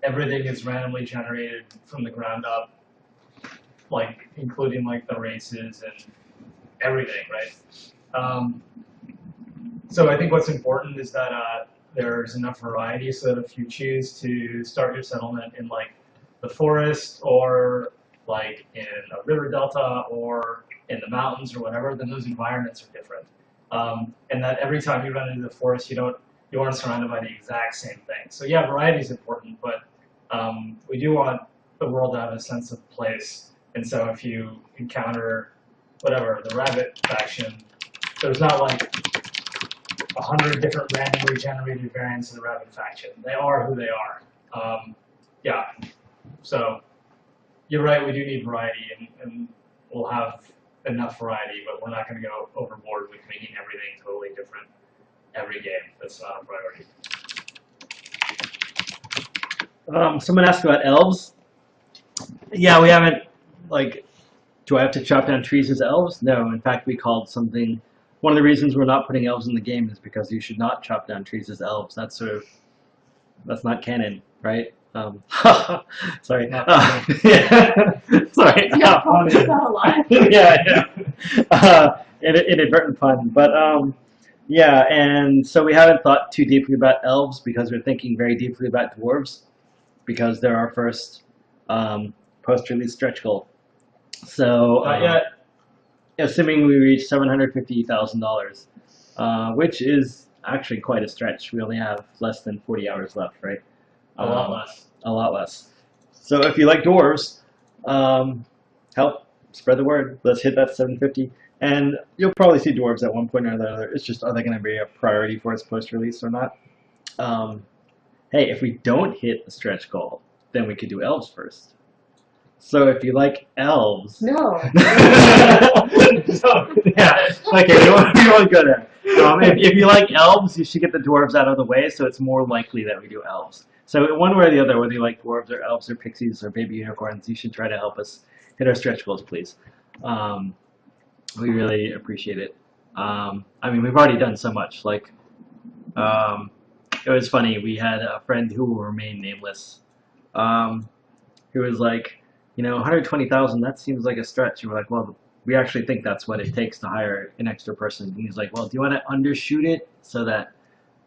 everything is randomly generated from the ground up, like including like the races and everything, right? So I think what's important is that there's enough variety so that if you choose to start your settlement in like the forest or like in a river delta or in the mountains or whatever, then those environments are different. And that every time you run into the forest, you aren't surrounded by the exact same thing. So yeah, variety is important, but we do want the world to have a sense of place. And so if you encounter whatever, the rabbit faction, there's not like 100 different randomly generated variants of the rabbit faction. They are who they are. Yeah, so you're right, we do need variety, and we'll have enough variety, but we're not going to go overboard with making everything totally different every game. That's not a priority. Someone asked about elves. Yeah, we haven't, like, do I have to chop down trees as elves? No, in fact, we called something, one of the reasons we're not putting elves in the game is because you should not chop down trees as elves. That's sort of, that's not canon, right? Sorry. Yeah. Sorry. Yeah, probably not alive. Yeah. Inadvertent pun. But yeah, and so we haven't thought too deeply about elves because we're thinking very deeply about dwarves because they're our first post-release stretch goal. So assuming we reach $750,000, which is actually quite a stretch. We only have less than 40 hours left, right? A lot less. A lot less. So if you like dwarves, help spread the word. Let's hit that 750. And you'll probably see dwarves at one point or another. It's just, are they going to be a priority for us post-release or not? Hey, if we don't hit the stretch goal, then we could do elves first. So if you like elves... No. Yeah, okay, you won't go there. If you like elves, you should get the dwarves out of the way, so it's more likely that we do elves. So one way or the other, whether you like dwarves or elves or pixies or baby unicorns, you should try to help us hit our stretch goals, please. We really appreciate it. I mean, we've already done so much. Like, it was funny. We had a friend who will remain nameless, who was like, you know, 120,000. That seems like a stretch. And we're like, well, we actually think that's what it takes to hire an extra person. And he's like, well, do you want to undershoot it so that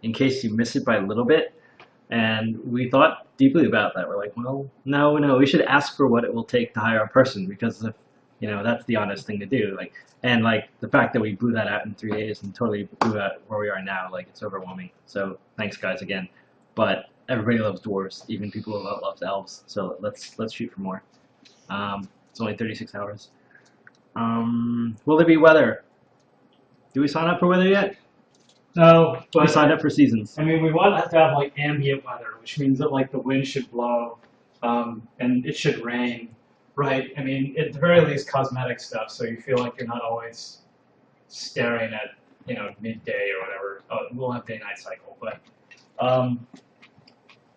in case you miss it by a little bit? And we thought deeply about that. We're like, well, no, we should ask for what it will take to hire a person because if, you know, that's the honest thing to do. Like, and like the fact that we blew that out in 3 days and totally blew out where we are now, like it's overwhelming. So thanks guys again. But everybody loves dwarves, even people who love elves. So let's shoot for more. It's only 36 hours. Will there be weather? Do we sign up for weather yet? No, but We signed up for seasons. I mean, we want to have like ambient weather, which means that like the wind should blow, and it should rain, right? I mean, at the very least, cosmetic stuff, so you feel like you're not always staring at, you know, midday or whatever. Oh, we'll have day-night cycle, but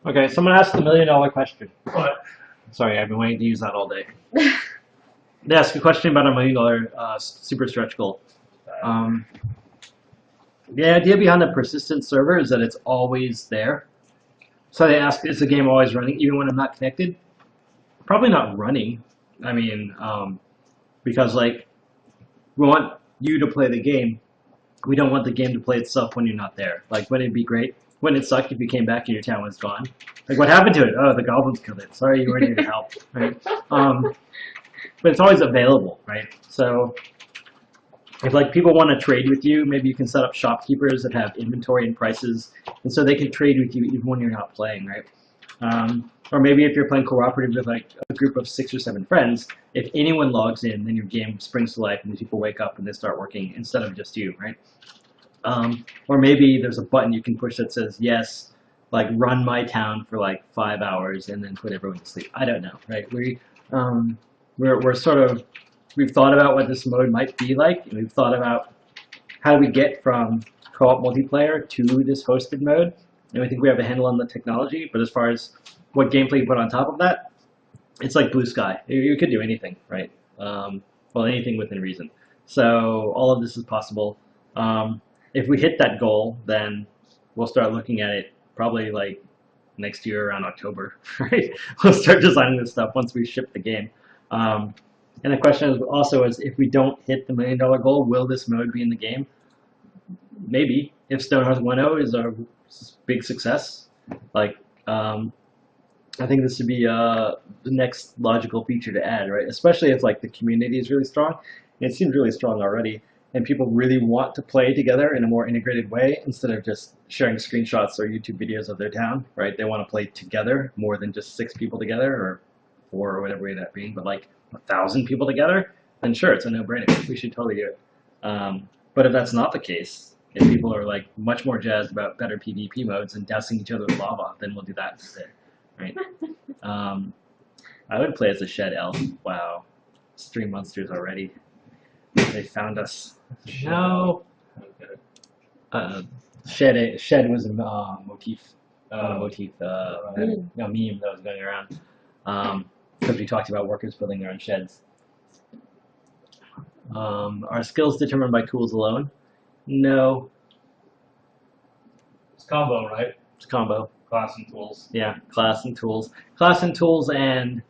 Okay, someone asked the $1 million question. but Sorry, I've been waiting to use that all day. They asked a question about a $1 million super stretch goal. The idea behind the persistent server is that it's always there. So they ask, is the game always running even when I'm not connected? Probably not running. I mean, because like, we want you to play the game. We don't want the game to play itself when you're not there. Like, wouldn't it be great? wouldn't it suck if you came back and your town was gone? Like, what happened to it? Oh, the goblins killed it. Sorry, you weren't here to help, right? But it's always available, right? So if like people want to trade with you, maybe you can set up shopkeepers that have inventory and prices, and so they can trade with you even when you're not playing, right? Or maybe if you're playing cooperative with like a group of 6 or 7 friends, if anyone logs in, then your game springs to life and the people wake up and they start working instead of just you, right? Or maybe there's a button you can push that says, yes, like run my town for like 5 hours and then put everyone to sleep. I don't know, right? We're sort of, we've thought about what this mode might be like, and we've thought about how we get from co-op multiplayer to this hosted mode, and we think we have a handle on the technology, but as far as what gameplay you put on top of that, it's like blue sky. You could do anything, right? Well, anything within reason. So all of this is possible. If we hit that goal, then we'll start looking at it probably like next year around October, right? We'll start designing this stuff once we ship the game. And the question is also is if we don't hit the $1 million goal, will this mode be in the game? Maybe. If Stonehearth 1.0 is a big success, like I think this would be the next logical feature to add, right? Especially if like the community is really strong. And it seems really strong already, and people really want to play together in a more integrated way instead of just sharing screenshots or YouTube videos of their town, right? They want to play together more than just 6 people together or 4 or whatever that being, but like 1,000 people together, then sure, it's a no-brainer. We should totally do it. But if that's not the case, if people are like much more jazzed about better PvP modes and dousing each other with lava, then we'll do that instead, right? I would play as a shed elf. Wow, stream monsters already. They found us. No. Shed was a motif. Meme that was going around. Because we talked about workers building their own sheds. Are skills determined by tools alone? No. It's combo, right? It's combo. Class and tools. Yeah, class and tools. Class and tools and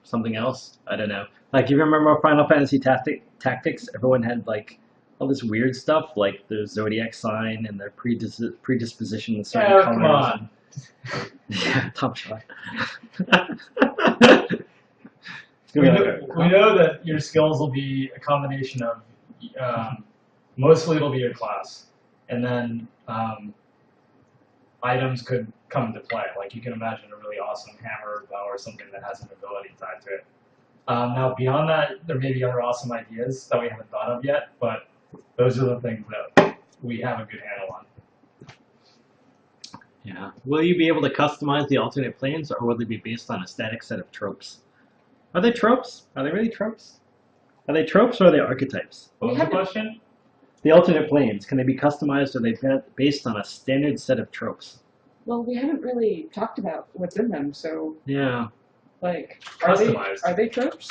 something else. I don't know. Like, you remember Final Fantasy Tactics? Everyone had like all this weird stuff, like the zodiac sign and their predisposition to certain colors. Come on. Yeah, top shot. We know that your skills will be a combination of, mostly it'll be your class, and then items could come into play. Like you can imagine a really awesome hammer or bow or something that has an ability tied to it. Now beyond that, there may be other awesome ideas that we haven't thought of yet, but those are the things that we have a good handle on. Yeah. Will you be able to customize the alternate planes, or will they be based on a static set of tropes? Are they tropes? Are they really tropes? Are they tropes or are they archetypes? What was the question? The alternate planes, can they be customized, or are they based on a standard set of tropes? Well, we haven't really talked about what's in them, so Yeah. like, Customized. are they tropes?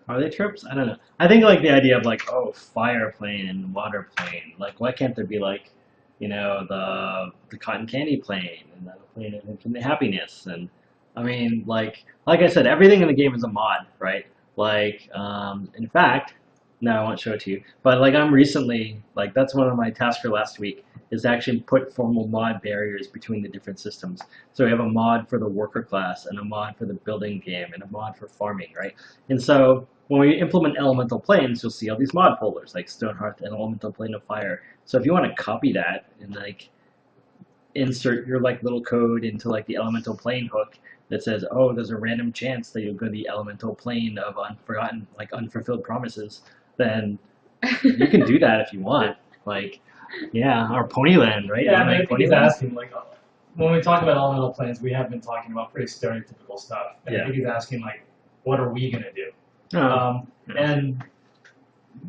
Are they tropes? I don't know. I think like the idea of like, oh, fire plane and water plane. Like, why can't there be like, you know, the cotton candy plane and the plane of infinite happiness? And I mean, like I said, everything in the game is a mod, right? Like, in fact, no, I won't show it to you. But like, I'm recently, like, that's one of my tasks for last week, is to actually put formal mod barriers between the different systems. So we have a mod for the worker class, and a mod for the building game, and a mod for farming, right? And so when we implement elemental planes, you'll see all these mod folders, like Stonehearth and elemental plane of fire. So if you want to copy that and like insert your like little code into like the elemental plane hook that says, oh, there's a random chance that you'll go to the elemental plane of unforgotten, like unfulfilled promises, then you can do that if you want. Like, yeah, or Ponyland, right? Yeah, I think he's asking, like, when we talk about elemental planes, we have been talking about pretty stereotypical stuff. And I think he's asking, like, what are we going to do? And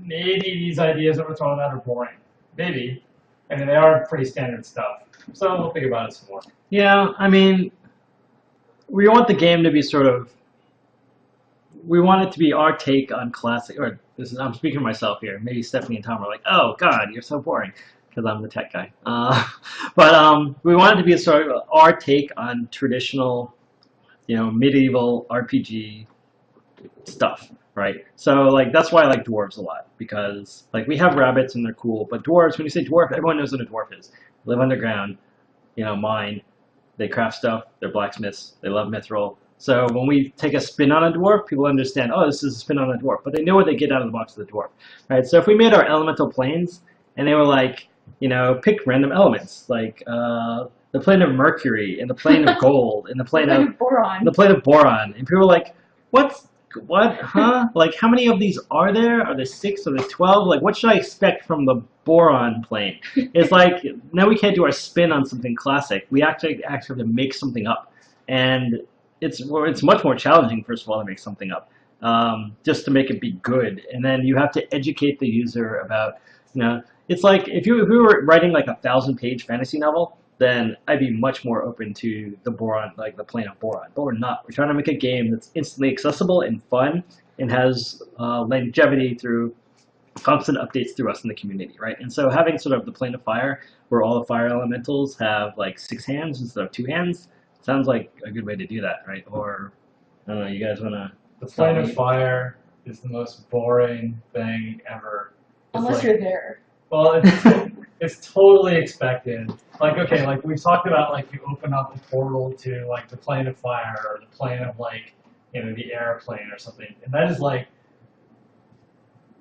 maybe these ideas that we're throwing out are boring. Maybe. I mean, they are pretty standard stuff. So we'll think about it some more. Yeah, I mean, we want the game to be sort of, we want it to be our take on classic, or this is, I'm speaking for myself here. Maybe Stephanie and Tom are like, oh God, you're so boring, because I'm the tech guy. But we want it to be sort of our take on traditional, you know, medieval RPG stuff, right? So like that's why I like dwarves a lot, because like we have rabbits and they're cool, but dwarves, when you say dwarf, everyone knows what a dwarf is. They live underground. mine. They craft stuff. They're blacksmiths. They love mithril. So when we take a spin on a dwarf, people understand, oh, this is a spin on a dwarf. But they know what they get out of the box of the dwarf, right? So if we made our elemental planes, and they were like, pick random elements, like the plane of Mercury, and the plane of gold, and the plane of boron. the plane of boron, and people were like, what, huh? Like, how many of these are there? Are there 6? Are there 12? Like, what should I expect from the boron plane? It's like, now we can't do our spin on something classic. We actually have to make something up. And it's much more challenging, first of all, to make something up, just to make it be good. And then you have to educate the user about, it's like if we were writing like a 1,000-page fantasy novel, then I'd be much more open to the boron, like the plane of boron. But we're not. We're trying to make a game that's instantly accessible and fun and has longevity through constant updates through us in the community, right? And so having sort of the plane of fire, where all the fire elementals have like 6 hands instead of 2 hands, sounds like a good way to do that, right? Or, I don't know, you guys want to... The plane of fire is the most boring thing ever. Unless you're there. Well, it's totally expected. Like, okay, like we've talked about, like you open up a portal to like the plane of fire or the plane of like, the airplane or something. And that is like,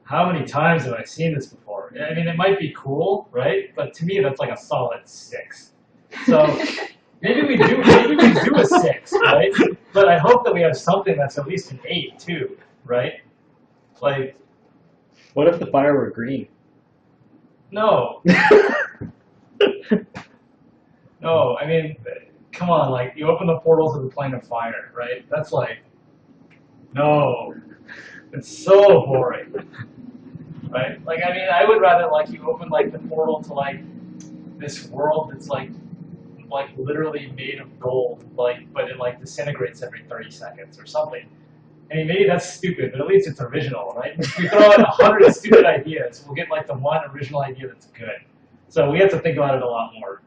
how many times have I seen this before? I mean, it might be cool, right? But to me, that's like a solid 6. So maybe we do a 6, right? But I hope that we have something that's at least an 8 too, right? Like, what if the fire were green? No. No, I mean, come on, like, you open the portals of the plane of fire, right? That's like, no. It's so boring. Right? Like, I mean, I would rather, like, you open, like, the portal to, like, this world that's, like literally made of gold, like, but it, like, disintegrates every 30 seconds or something. I mean, maybe that's stupid, but at least it's original, right? If we throw out 100 stupid ideas, we'll get like the one original idea that's good. So we have to think about it a lot more.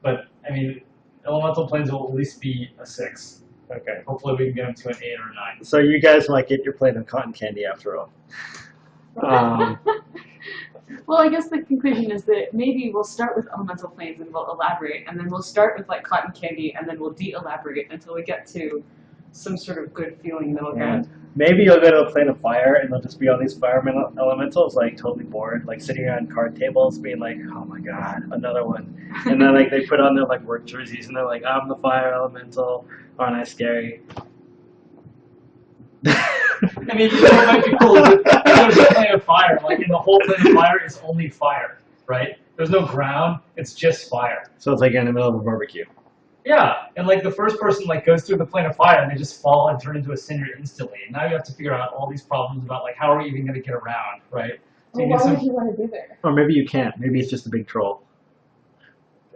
But I mean, elemental planes will at least be a 6. Okay. Hopefully we can get them to an 8 or a 9. So you guys might get your plane of cotton candy after all. Well, I guess the conclusion is that maybe we'll start with elemental planes and we'll elaborate, and then we'll start with like cotton candy, and then we'll de-elaborate until we get to some sort of good feeling middle ground. Maybe you'll go to a plane of fire and they'll just be all these fire elementals, like totally bored, like sitting around card tables, being like, "Oh my god, another one!" And then like they put on their like work jerseys and they're like, "I'm the fire elemental. Aren't I scary?" I mean, it might be cool if there's a plane of fire, like, and the whole plane of fire is only fire, right? There's no ground; it's just fire. So it's like in the middle of a barbecue. Yeah, and like the first person like goes through the plane of fire and they just fall and turn into a cinder instantly. And now you have to figure out all these problems about like how are we even going to get around, right? So Well, why would you want to be there? Or maybe you can't. Maybe it's just a big troll.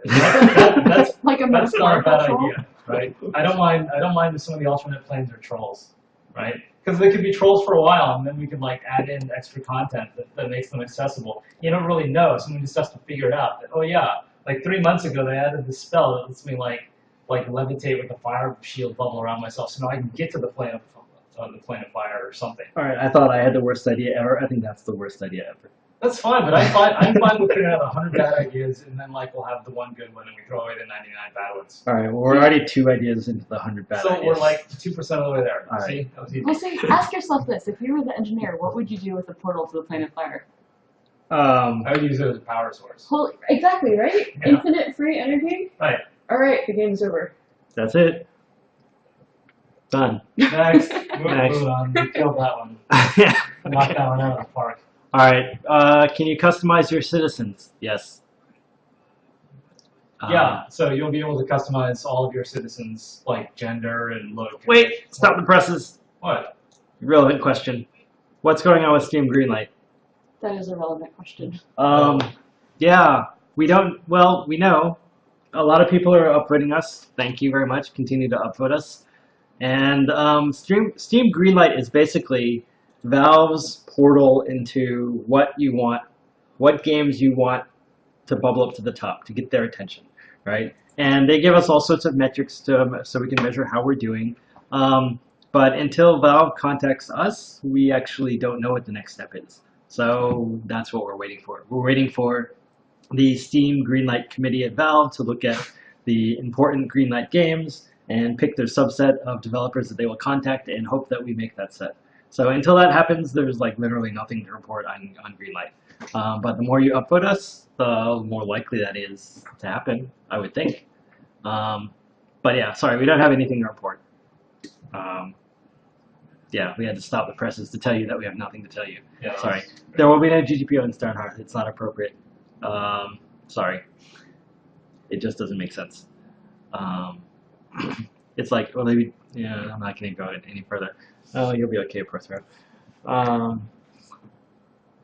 That's Like a that's not a metaphorical bad troll? idea, right? I don't mind if some of the alternate planes are trolls, right? Because they could be trolls for a while, and then we can like add in extra content that makes them accessible. You don't really know. Someone just has to figure it out. That, oh yeah, like 3 months ago they added this spell that lets me like levitate with a fire shield bubble around myself, so now I can get to the plane of fire or something. All right, I thought I had the worst idea ever. I think that's the worst idea ever. That's fine, but I'm fine with figuring out 100 bad ideas, and then like we'll have the one good one, and we throw away the 99 bad ones. All right, well, we're already 2 ideas into the 100 bad So ideas. we're like 2% of the way there. All right. See, that was easy. Well, see, ask yourself this: if you were the engineer, what would you do with the portal to the plane of fire? I would use it as a power source. Well, exactly, right? Yeah. Infinite free energy. Right. All right, the game's over. That's it. Done. Next. Next. Move on. We killed that one. Yeah. Knocked that one out of the park. All right. Can you customize your citizens? Yes. Yeah, so you'll be able to customize all of your citizens, like gender and look. Wait. Stop the presses. What? Relevant question. What's going on with Steam Greenlight? That is a relevant question. Yeah. We don't. Well, we know. A lot of people are upvoting us. Thank you very much. Continue to upvote us. And Steam Greenlight is basically Valve's portal into what you want, what games you want to bubble up to the top to get their attention, right? And they give us all sorts of metrics so we can measure how we're doing. But until Valve contacts us, we actually don't know what the next step is. So that's what we're waiting for. We're waiting for the Steam Greenlight committee at Valve to look at the important greenlight games and pick their subset of developers that they will contact and hope that we make that set. So until that happens, there's like literally nothing to report on greenlight. But the more you upvote us, the more likely that is to happen, I would think. But yeah, sorry, we don't have anything to report. Yeah, we had to stop the presses to tell you that we have nothing to tell you. Yeah, Sorry. There will be no GGPO in Stonehearth. It's not appropriate. Sorry. It just doesn't make sense. It's like, well, maybe, yeah, I'm not going to go any further. Oh, you'll be okay, Prothero.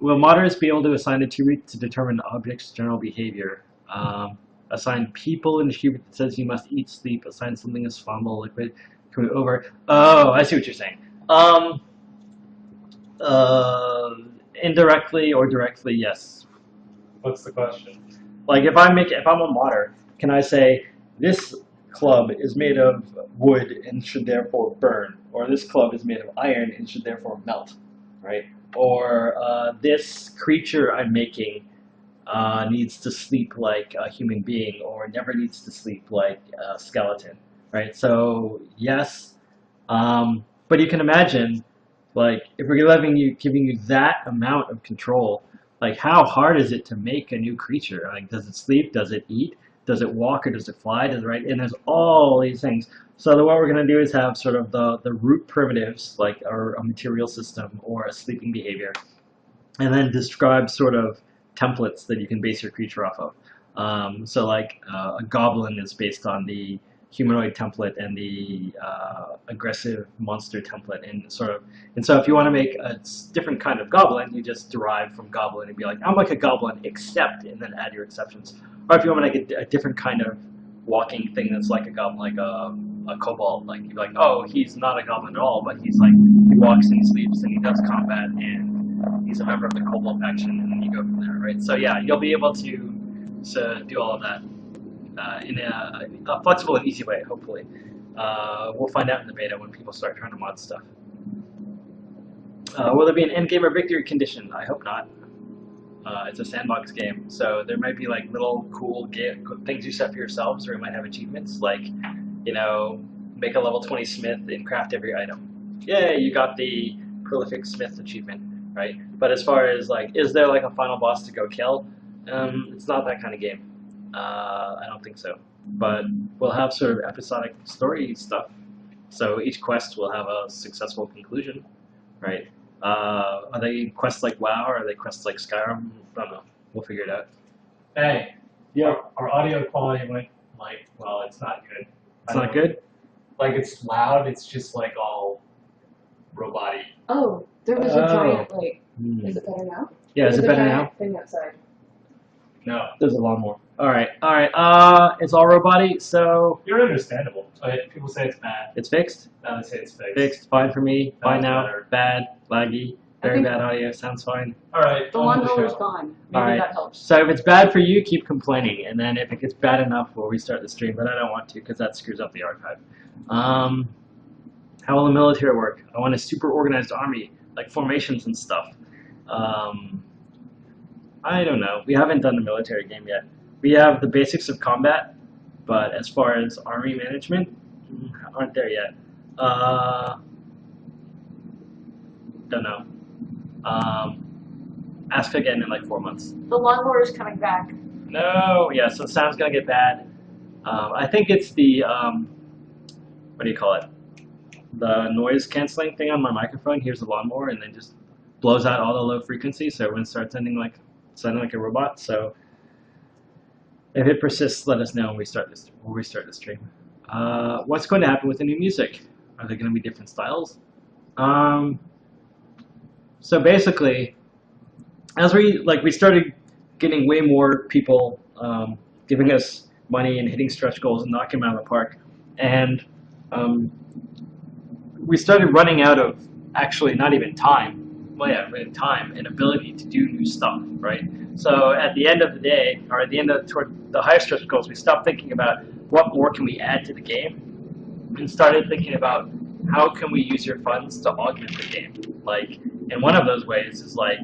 Will modders be able to assign a attribute to determine the object's general behavior? Assign people an attribute that says you must eat, sleep, assign something as flammable, liquid, over. Oh, I see what you're saying. Indirectly or directly, yes. What's the question? Like if I'm a modder, can I say this club is made of wood and should therefore burn, or this club is made of iron and should therefore melt, right? Or this creature I'm making needs to sleep like a human being, or never needs to sleep like a skeleton, right? So yes, but you can imagine, like if we're giving you that amount of control, like how hard is it to make a new creature? Like does it sleep? Does it eat? Does it walk or does it fly? Does it, right? And there's all these things. So what we're going to do is have sort of the root primitives, like a material system or a sleeping behavior, and then describe sort of templates that you can base your creature off of. So like a goblin is based on the humanoid template and the aggressive monster template, and so if you want to make a different kind of goblin, you just derive from goblin and be like, I'm like a goblin except, and then add your exceptions. Or if you want to make a different kind of walking thing that's like a goblin, like a kobold, like you're like, oh, he's not a goblin at all, but he's like, he walks and he sleeps and he does combat and he's a member of the kobold faction, and then you go from there, right? So yeah, you'll be able to do all of that in a flexible and easy way, hopefully. We'll find out in the beta when people start trying to mod stuff. Will there be an end game or victory condition? I hope not. It's a sandbox game, so there might be like little cool things you set for yourselves, or you might have achievements like, you know, make a level 20 smith and craft every item. Yay, you got the prolific smith achievement, right? But as far as like, is there like a final boss to go kill? It's not that kind of game. I don't think so. But we'll have sort of episodic story stuff. So each quest will have a successful conclusion, right? Are they quests like WoW, or are they quests like Skyrim? I don't know. We'll figure it out. Hey, Yeah. our audio quality went like, well, it's not good. It's not good? Like it's loud. It's just like all robot-y. Oh, there was a giant, like, is it better now? Yeah, is it better now? There's a giant thing outside. No, There's a lawnmower. Alright. It's all robot-y, so you're understandable. People say it's bad. it's fixed? Now they say it's fixed. Fixed, fine for me, fine Sounds now, better. bad, laggy, very think- bad audio, sounds fine. All right. The on with lawnmower's show. gone. Maybe Alright. that helps. So if it's bad for you, keep complaining, and then if it gets bad enough, we'll restart the stream, but I don't want to because that screws up the archive. How will the military work? I want a super organized army, like formations and stuff. I don't know. We haven't done a military game yet. We have the basics of combat, but as far as army management, aren't there yet. Don't know. Ask again in like 4 months. The lawnmower is coming back. No, yeah, so sound's gonna get bad. I think it's the, what do you call it? The noise canceling thing on my microphone hears the lawnmower and then just blows out all the low frequency, so everyone starts sounding like a robot. So if it persists, let us know when we start the stream. What's going to happen with the new music? Are there going to be different styles? So basically, as we started getting way more people giving us money and hitting stretch goals and knocking them out of the park, and we started running out of actually not even time. Well, yeah, time and ability to do new stuff, right? So at the end of the day, or at the end of toward the higher stretch goals, we stopped thinking about what more can we add to the game, and started thinking about how can we use your funds to augment the game. Like, and one of those ways is like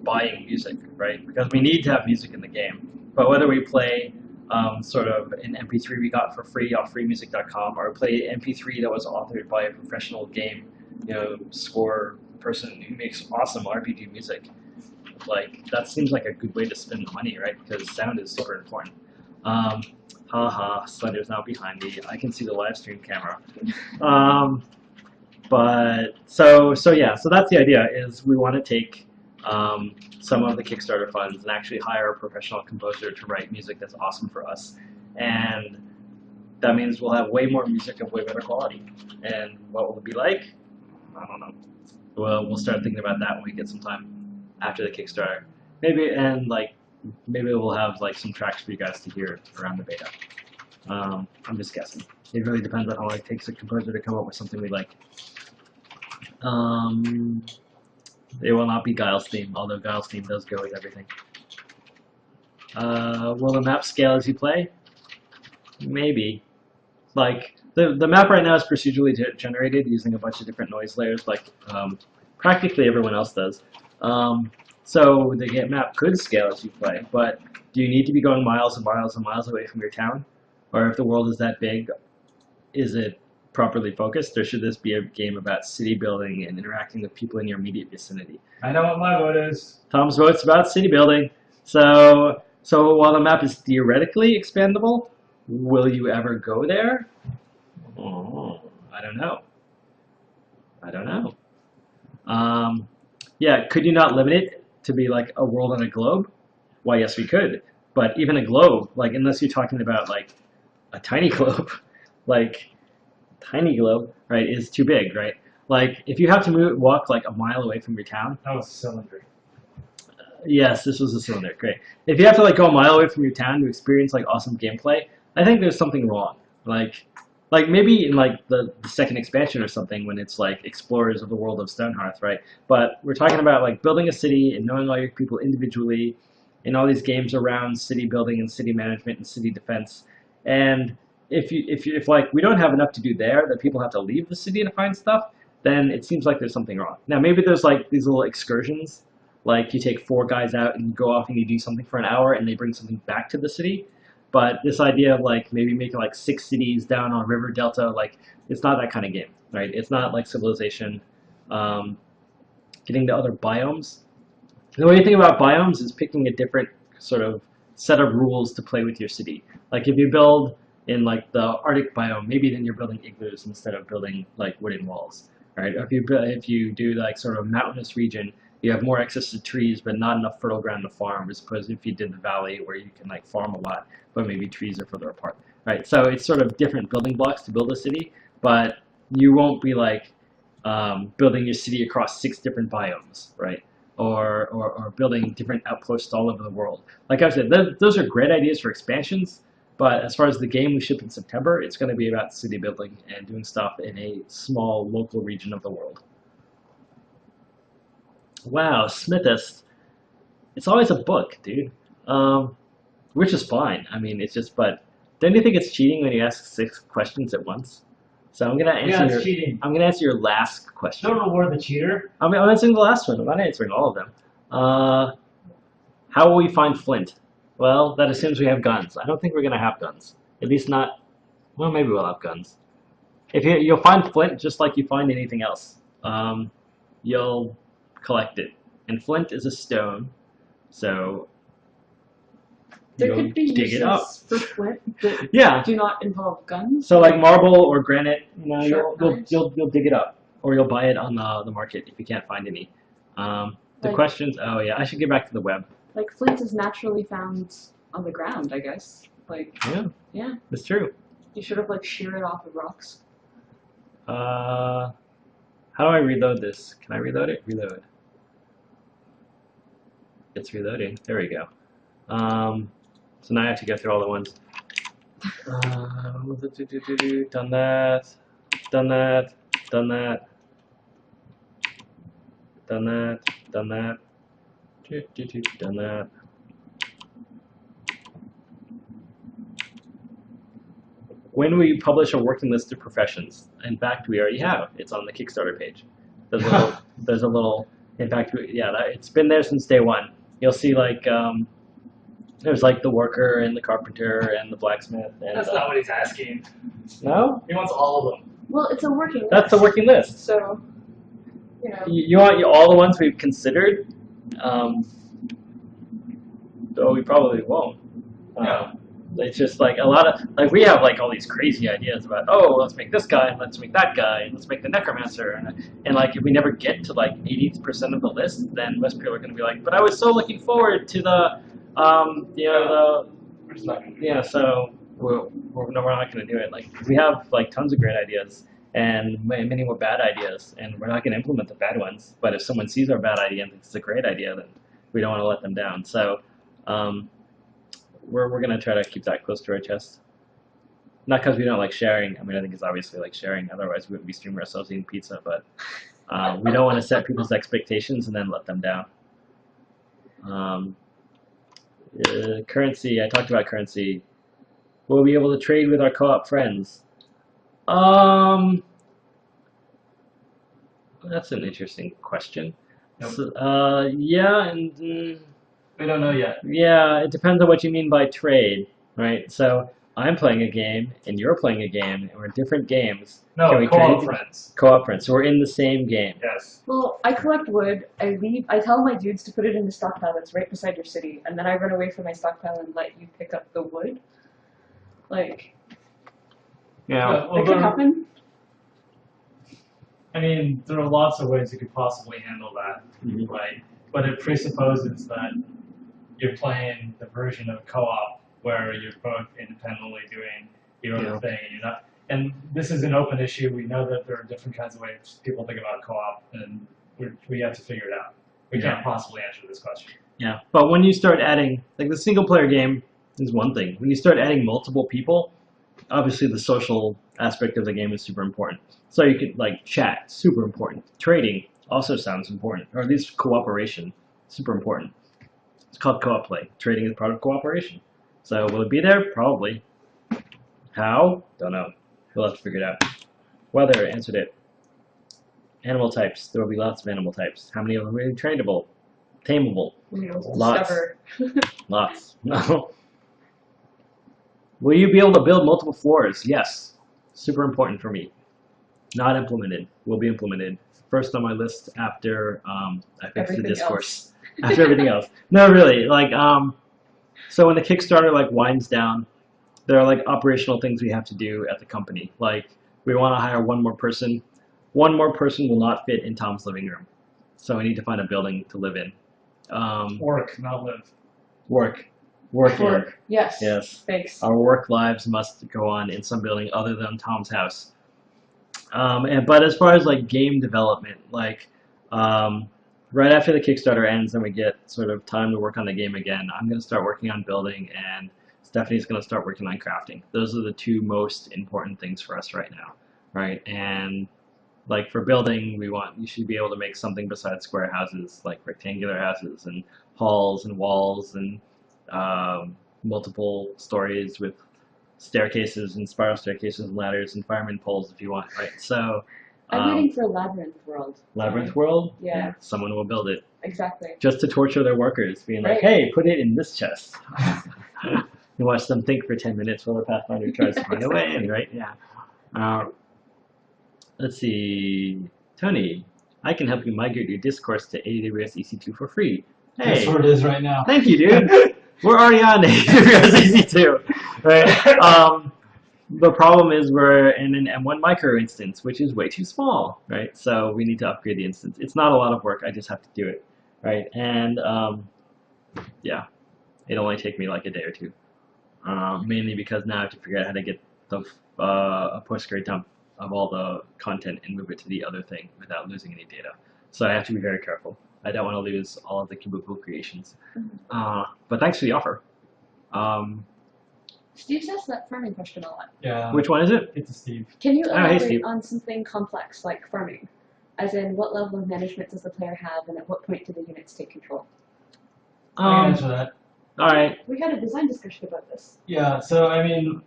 buying music, right? Because we need to have music in the game. But whether we play sort of an MP3 we got for free off freemusic.com, or play an MP3 that was authored by a professional game, score person who makes awesome RPG music. Like, that seems like a good way to spend the money, right? Because sound is super important. Slender's now behind me. I can see the live stream camera. But so that's the idea. Is we want to take some of the Kickstarter funds and actually hire a professional composer to write music that's awesome for us, and that means we'll have way more music of way better quality. And what will it be like? I don't know. Well, we'll start thinking about that when we get some time after the Kickstarter. Maybe we'll have like some tracks for you guys to hear around the beta. I'm just guessing. It really depends on how long it takes a composer to come up with something we like. It will not be Guile's theme, although Guile's theme does go with everything. Will the map scale as you play? Maybe. Like, the map right now is procedurally generated using a bunch of different noise layers, like practically everyone else does. So the map could scale as you play, but do you need to be going miles and miles and miles away from your town? Or if the world is that big, is it properly focused, or should this be a game about city building and interacting with people in your immediate vicinity? I know what my vote is. Tom's vote's about city building. So while the map is theoretically expandable, will you ever go there? Oh, I don't know. Yeah, could you not limit it to be like a world on a globe? Why, yes, we could. But even a globe, like, unless you're talking about like a tiny globe, like tiny globe, right, is too big, right? Like, if you have to walk like a mile away from your town. That was a cylinder. Yes, this was a cylinder. Great. If you have to like go a mile away from your town to experience like awesome gameplay, I think there's something wrong. Like maybe in like the second expansion or something, when it's like explorers of the world of Stonehearth, right? But we're talking about like building a city and knowing all your people individually, in all these games around city building and city management and city defense. And if like we don't have enough to do there, that people have to leave the city to find stuff, then it seems like there's something wrong. Now maybe there's like these little excursions, like you take 4 guys out and you go off and you do something for an hour and they bring something back to the city. But this idea of like maybe making like 6 cities down on River Delta, like, it's not that kind of game, right? It's not like Civilization. Getting to other biomes. The way you think about biomes is picking a different sort of set of rules to play with your city. Like if you build in like the Arctic biome, maybe then you're building igloos instead of building like wooden walls, right? Or if you do like sort of mountainous region, you have more access to trees but not enough fertile ground to farm, as opposed to if you did the valley where you can like farm a lot, but maybe trees are further apart, right? So it's sort of different building blocks to build a city, but you won't be like building your city across 6 different biomes, right? Or building different outposts all over the world. Like I said, those are great ideas for expansions, but as far as the game we ship in September, it's going to be about city building and doing stuff in a small local region of the world. Wow, Smithist. It's always a book, dude. Which is fine. I mean, it's just, but don't you think it's cheating when you ask 6 questions at once? So I'm gonna answer. Cheating. I'm gonna answer your last question. Don't reward the cheater. I'm answering the last one. I'm not answering all of them. How will we find Flint? Well, that assumes we have guns. I don't think we're gonna have guns. At least not. Well, maybe we'll have guns. You'll find Flint just like you find anything else. You'll collect it, and Flint is a stone, so There you'll could be dig it up. uses for flint that Yeah. do not involve guns. So like marble or granite, Sharp knives. you'll dig it up, or you'll buy it on the market if you can't find any. The Like- questions. Oh yeah, I should get back to the web. Like flint is naturally found on the ground, I guess. Like, Yeah, yeah, it's true. you should have like shear it off of rocks. How do I reload this? Can I reload it? Reload. It's reloading. There we go. So now I have to go through all the ones. Done that. Done that. Done that. Done that. Done that. Done that. When we publish a working list of professions, in fact, we already have. It's on the Kickstarter page. In fact, yeah, it's been there since day one. You'll see like There's like the worker and the carpenter and the blacksmith. And, That's not what he's asking. No? He wants all of them. Well, it's a working That's the list, working list. so, you know. You want all the ones we've considered? Though we probably won't. Yeah. It's just like a lot of, like we have like all these crazy ideas about, oh, let's make this guy, and let's make that guy, and let's make the necromancer. And like if we never get to like 80% of the list, then most people are going to be like, but I was so looking forward to the, We're just not gonna do yeah, so no, we're not going to do it. Like we have like tons of great ideas and many more bad ideas, and we're not going to implement the bad ones. But if someone sees our bad idea and thinks it's a great idea, then we don't want to let them down. So we're going to try to keep that close to our chest. Not because we don't like sharing. I mean, I think it's obviously like sharing. Otherwise, we wouldn't be streaming ourselves eating pizza. But we don't want to set people's expectations and then let them down. Currency. I talked about currency. Will we be able to trade with our co-op friends? That's an interesting question. Nope. So, yeah, and We don't know yet. yeah, it depends on what you mean by trade, right? So I'm playing a game, and you're playing a game, and we're different games. No, Can we co-op trade? friends. Co-op friends. So we're in the same game. Yes. Well, I collect wood, I tell my dudes to put it in the stockpile that's right beside your city, and then I run away from my stockpile and let you pick up the wood. Like, Yeah. that could happen. I mean, there are lots of ways you could possibly handle that, Mhm. right? But it presupposes that you're playing the version of co-op where you're both independently doing your Yeah. own thing, and you're not. And this is an open issue. We know that there are different kinds of ways people think about co-op, and we have to figure it out. We Yeah. can't possibly answer this question. Yeah. But when you start adding, like the single player game is one thing. When you start adding multiple people, obviously the social aspect of the game is super important. So you could like chat, super important. Trading also sounds important, or at least cooperation, super important. It's called co-op play. Trading is part of cooperation. So will it be there? Probably. How? Don't know. We'll have to figure it out. Weather answered it. Animal types. There will be lots of animal types. How many are really trainable? Tameable? Lots. Discover. Lots. No. Will you be able to build multiple floors? Yes. Super important for me. Not implemented. Will be implemented. First on my list after I fix the Everything discourse. After everything else. No, really. Like, so when the Kickstarter like winds down, there are like operational things we have to do at the company. Like, we want to hire one more person. One more person will not fit in Tom's living room, so we need to find a building to live in. Work, not live. Work. Work. Work. Yes. Yes. Thanks. Our work lives must go on in some building other than Tom's house. But as far as like game development, like right after the Kickstarter ends and we get sort of time to work on the game again, I'm going to start working on building, and Stephanie's going to start working on crafting. Those are the two most important things for us right now, right? And like for building, you should be able to make something besides square houses, like rectangular houses and halls and walls and multiple stories with staircases and spiral staircases and ladders and fireman poles if you want, right? So I'm waiting for a labyrinth world. Labyrinth World, Yeah. someone will build it Exactly. just to torture their workers, being like, Right. hey, put it in this chest. You watch them think for 10 minutes while the Pathfinder tries to find a way in, right? Yeah. Let's see. Tony, I can help you migrate your discourse to AWS EC2 for free. Hey, That's where it is right now. thank you, dude. We're already on AWS EC2, right? The problem is we're in an M1 micro instance, which is way too small, right? So we need to upgrade the instance. It's not a lot of work. I just have to do it, right? And yeah, it'll only take me like a day or two, mainly because now I have to figure out how to get the a Postgre dump of all the content and move it to the other thing without losing any data. So I have to be very careful. I don't want to lose all of the cubicle creations. But thanks for the offer. Steve's asked that farming question a lot. Yeah. Which one is it? It's a Steve. Can you hey, elaborate Steve. on something complex like farming? As in, what level of management does the player have, and at what point do the units take control? I can answer that. All right. We had a design discussion about this. Yeah, so I mean,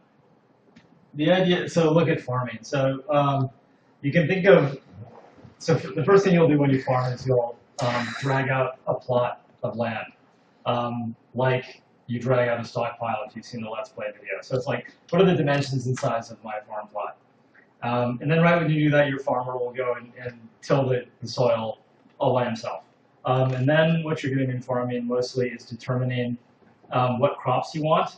the idea, so look at farming. So you can think of, so the first thing you'll do when you farm is you'll drag out a plot of land. Like you drag out a stockpile if you've seen the Let's Play video. So it's like, what are the dimensions and size of my farm plot? And then right when you do that, your farmer will go and till the soil all by himself. And then what you're doing in farming mostly is determining what crops you want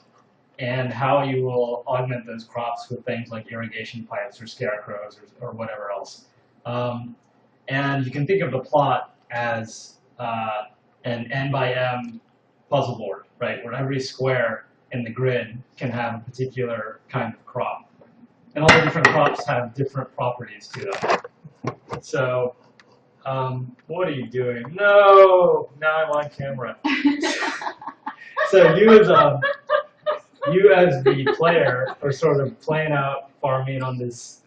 and how you will augment those crops with things like irrigation pipes or scarecrows or whatever else. And you can think of the plot as an N by M puzzle board, right, where every square in the grid can have a particular kind of crop. And all the different crops have different properties to them. So, what are you doing? No, now I'm on camera. So you as the player are sort of playing out farming on this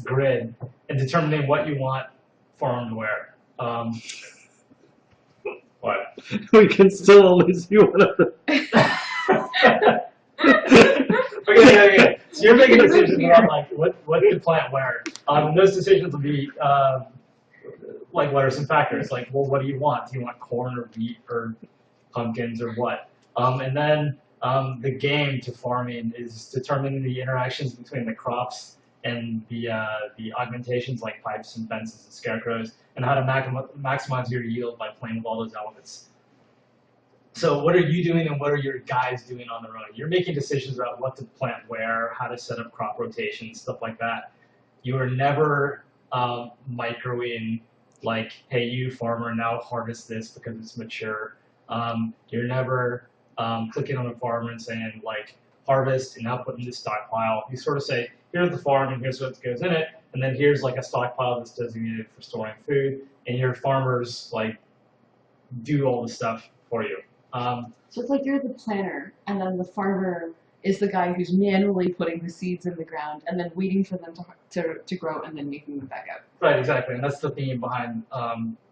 grid and determining what you want farmed where. What? We can still only see one of them. Okay. So you're making decisions about like what to plant where. And those decisions will be like what are some factors? Like, well, what do you want? Do you want corn or wheat or pumpkins or what? And then the game to farming is determining the interactions between the crops and the augmentations like pipes and fences and scarecrows, and how to maximize your yield by playing with all those elements. So what are you doing and what are your guys doing on their own? You're making decisions about what to plant where, how to set up crop rotation, stuff like that. You are never microing like, hey, you farmer, now harvest this because it's mature. You're never clicking on a farm and saying like, harvest and now put in this stockpile. You sort of say, here's the farm and here's what goes in it, and then here's like a stockpile that's designated for storing food, and your farmers like do all the stuff for you. So it's like you're the planner, and then the farmer is the guy who's manually putting the seeds in the ground and then waiting for them to grow and then making them back out. Right, exactly, and that's the theme behind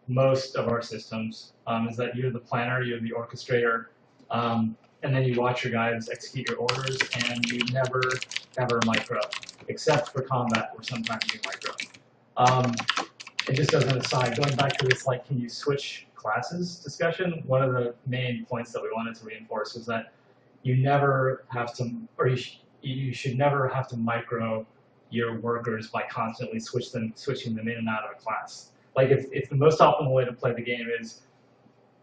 most of our systems, is that you're the planner, you're the orchestrator, and then you watch your guys execute your orders, and you never, ever micro, except for combat, where sometimes you micro. And just as an aside, going back to this, like, can you switch classes discussion, one of the main points that we wanted to reinforce was that you never have to, or you should never have to micro your workers by constantly switching them in and out of a class. Like, if the most optimal way to play the game is,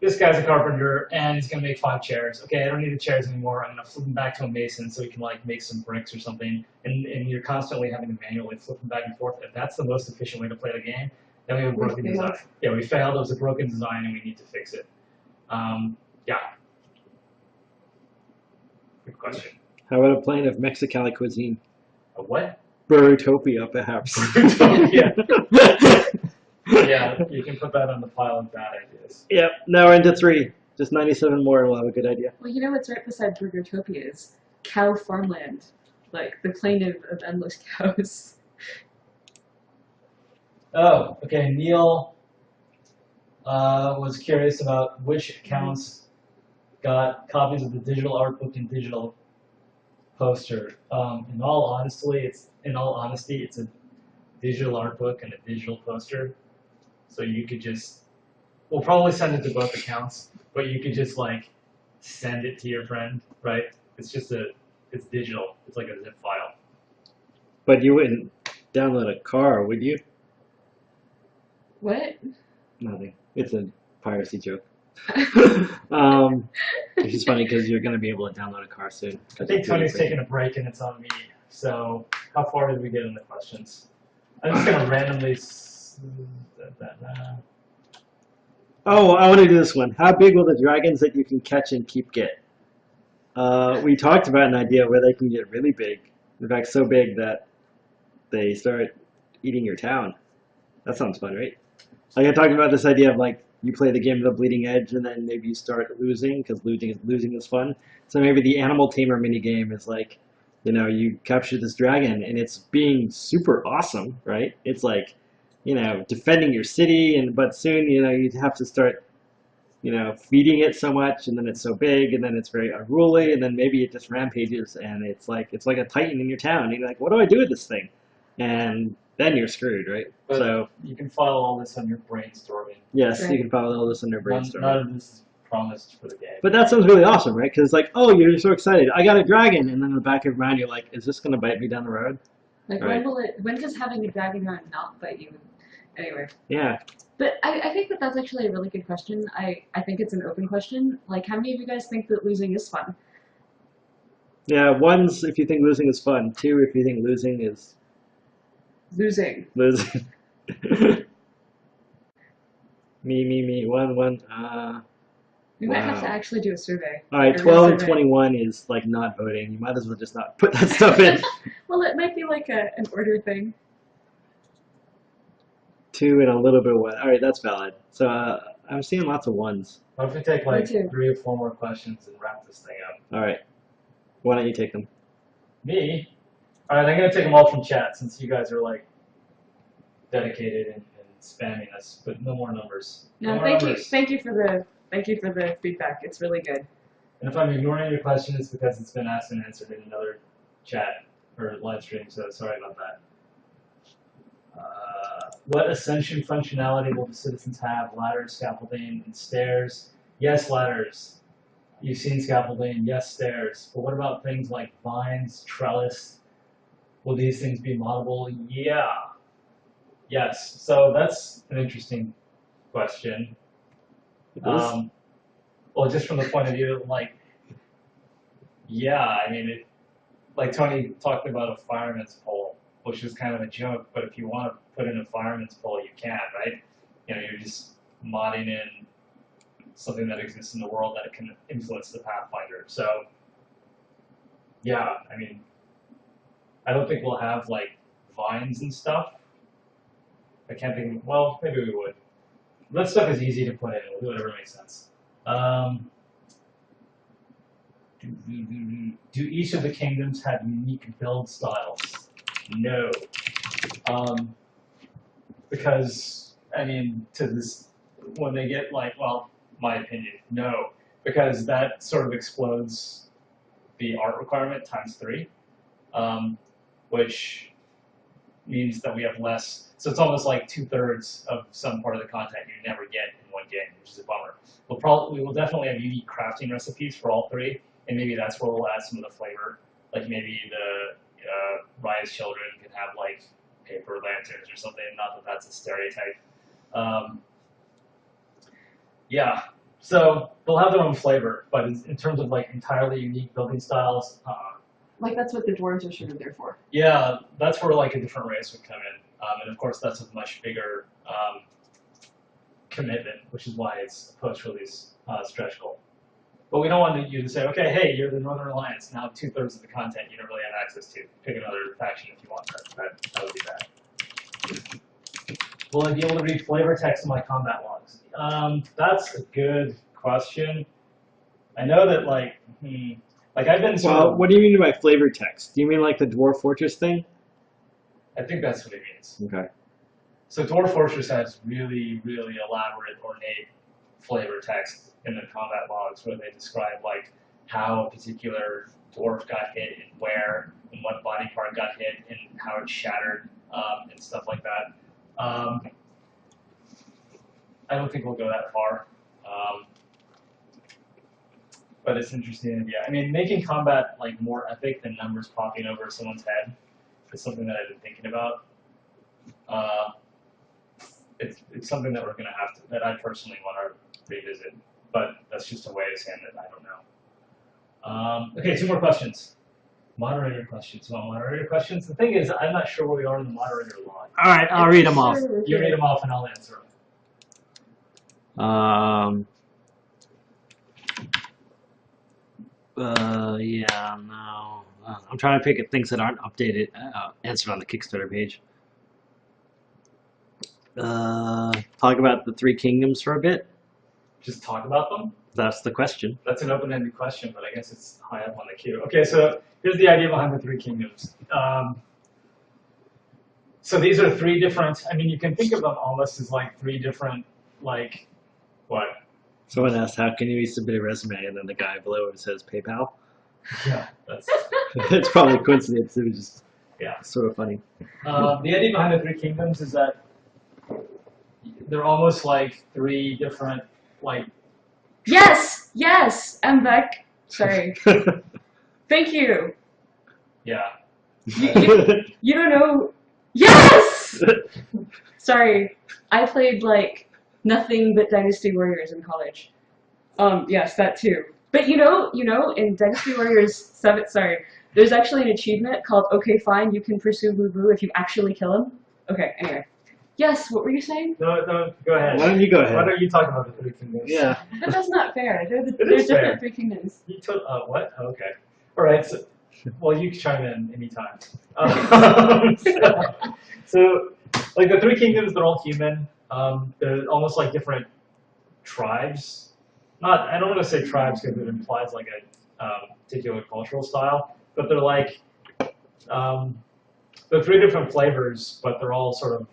this guy's a carpenter and he's gonna make 5 chairs. Okay, I don't need the chairs anymore. I'm gonna flip him back to a mason so he can like make some bricks or something. And you're constantly having to manually flip them back and forth. If that's the most efficient way to play the game, then we have a broken design. Yeah, we failed. It was a broken design and we need to fix it. Yeah. Good question. How about a plane of Mexicali cuisine? A what? Burrotopia, perhaps. Yeah. Yeah, you can put that on the pile of bad ideas. Yep, now we're into 3. Just 97 more and we'll have a good idea. Well, you know what's right beside Burgertopia is cow farmland, like the plain of endless cows. Oh, okay. Neil was curious about which accounts got copies of the digital art book and digital poster. In all honesty, it's a digital art book and a digital poster. So you could just, we'll probably send it to both accounts, but you could just like send it to your friend, right? It's just it's digital. It's like a zip file. But you wouldn't download a car, would you? What? Nothing. It's a piracy joke. Which is funny because you're going to be able to download a car soon. I think Tony's taking a break and it's on me. So how far did we get in the questions? I'm just going to randomly... Oh, I want to do this one. How big will the dragons that you can catch and keep get? We talked about an idea where they can get really big. In fact, so big that they start eating your town. That sounds fun, right? Like I talked about this idea of like you play the game of the bleeding edge and then maybe you start losing because losing is fun. So maybe the animal tamer minigame is like, you know, you capture this dragon and it's being super awesome, right? It's like, you know, defending your city, but soon, you know, you have to start, you know, feeding it so much, and then it's so big, and then it's very unruly, and then maybe it just rampages, and it's like a titan in your town. And you're like, what do I do with this thing? And then you're screwed, right? But so you can file all this on your brainstorming. yes, right. you can file all this on your brainstorming. None of this is promised for the game. But that sounds really awesome, right? Because it's like, oh, you're so excited. I got a dragon. And then in the back of your mind, you're like, is this going to bite me down the road? Like, Right. when does having a dragon hunt not bite you? Anyway. Yeah. But I think that that's actually a really good question. I think it's an open question. Like, how many of you guys think that losing is fun? Yeah, one's if you think losing is fun. Two, if you think losing is Losing. losing. Me. One. We might have to Wow. actually do a survey. All right, A real 12 and survey. 21 is like not voting. You might as well just not put that stuff in. Well, it might be like an order thing. 2 and a little bit of 1. All right, that's valid. So I'm seeing lots of ones. What if we take like Me too. 3 or 4 more questions and wrap this thing up? All right, why don't you take them? Me? All right, I'm gonna take them all from chat since you guys are like dedicated and spamming us, but no more numbers. No, more thank you. numbers. Thank you for the feedback. It's really good. And if I'm ignoring your question, it's because it's been asked and answered in another chat or live stream, so sorry about that. What ascension functionality will the citizens have? Ladders, scaffolding, and stairs? Yes, ladders. You've seen scaffolding. Yes, stairs. But what about things like vines, trellis? Will these things be moddable? Yeah. Yes. So that's an interesting question. Well, just from the point of view, like, yeah, I mean, like Tony talked about a fireman's pole, which is kind of a joke, but if you want to put in a fireman's pole, you can, right? You know, you're just modding in something that exists in the world that can influence the Pathfinder. So, yeah, I mean, I don't think we'll have, like, vines and stuff. I can't think, well, maybe we would. That stuff is easy to put in. We'll do whatever makes sense. Do each of the kingdoms have unique build styles? No. Because, I mean, when they get like, well, my opinion, no. Because that sort of explodes the art requirement times 3, which means that we have less. So it's almost like 2/3 of some part of the content you never get in one game, which is a bummer. We will definitely have unique crafting recipes for all 3, and maybe that's where we'll add some of the flavor. Like maybe the Raya's children can have like paper lanterns or something. Not that that's a stereotype. Yeah, so they'll have their own flavor, but in terms of like entirely unique building styles, Like, that's what the dwarves are sort of there for. yeah, that's where like a different race would come in, and of course that's a much bigger commitment, which is why it's a post-release stretch goal. But we don't want you to say, okay, hey, you're the Northern Alliance, now 2/3 of the content you don't really have access to. Pick another faction if you want. That would be bad. Will I be able to read flavor text in my combat logs? That's a good question. I know that like I've been sort Well, of, what do you mean by flavor text? Do you mean like the Dwarf Fortress thing? I think that's what it means. Okay. So Dwarf Fortress has really, really elaborate, ornate flavor text in the combat logs where they describe like how a particular dwarf got hit and where and what body part got hit and how it shattered and stuff like that. I don't think we'll go that far, but it's an interesting idea. I mean, making combat like more epic than numbers popping over someone's head is something that I've been thinking about. It's something that we're gonna have to, that I personally want to revisit, but that's just a way of saying that I don't know. Okay, 2 more questions. Moderator questions. Want moderator questions? The thing is, I'm not sure where we are in the moderator log. All right, I'll read them off. You read them off and I'll answer them. Yeah, no. I'm trying to pick at things that aren't updated, answered on the Kickstarter page. Talk about the 3 kingdoms for a bit. Just talk about them? That's the question. That's an open-ended question, but I guess it's high up on the queue. Okay, so here's the idea behind the 3 kingdoms. So these are 3 different, I mean, you can think of them almost as like 3 different, like, what? Someone asked, how can you submit a resume? And then the guy below it says PayPal. Yeah, that's, It's probably a coincidence. It was just yeah. sort of funny. The idea behind the 3 kingdoms is that they're almost like 3 different, like, Yes! Yes! I'm back. Sorry. Thank you. Yeah. You don't know. Yes! Sorry. I played like nothing but Dynasty Warriors in college. Yes, that too. But you know, in Dynasty Warriors 7, sorry, there's actually an achievement called "Okay, fine, you can pursue Boo Boo if you actually kill him." Okay, anyway. Yes, what were you saying? No, go ahead. Why don't you go ahead? Why don't you talk about the Three Kingdoms? Yeah. But that's not fair. They're is fair. different Three Kingdoms. You took what? Oh, okay. All right. So, well, you can chime in anytime. So, like the Three Kingdoms, they're all human. They're almost like different tribes. I don't want to say tribes because it implies like a particular cultural style, but they're like they're three different flavors, but they're all sort of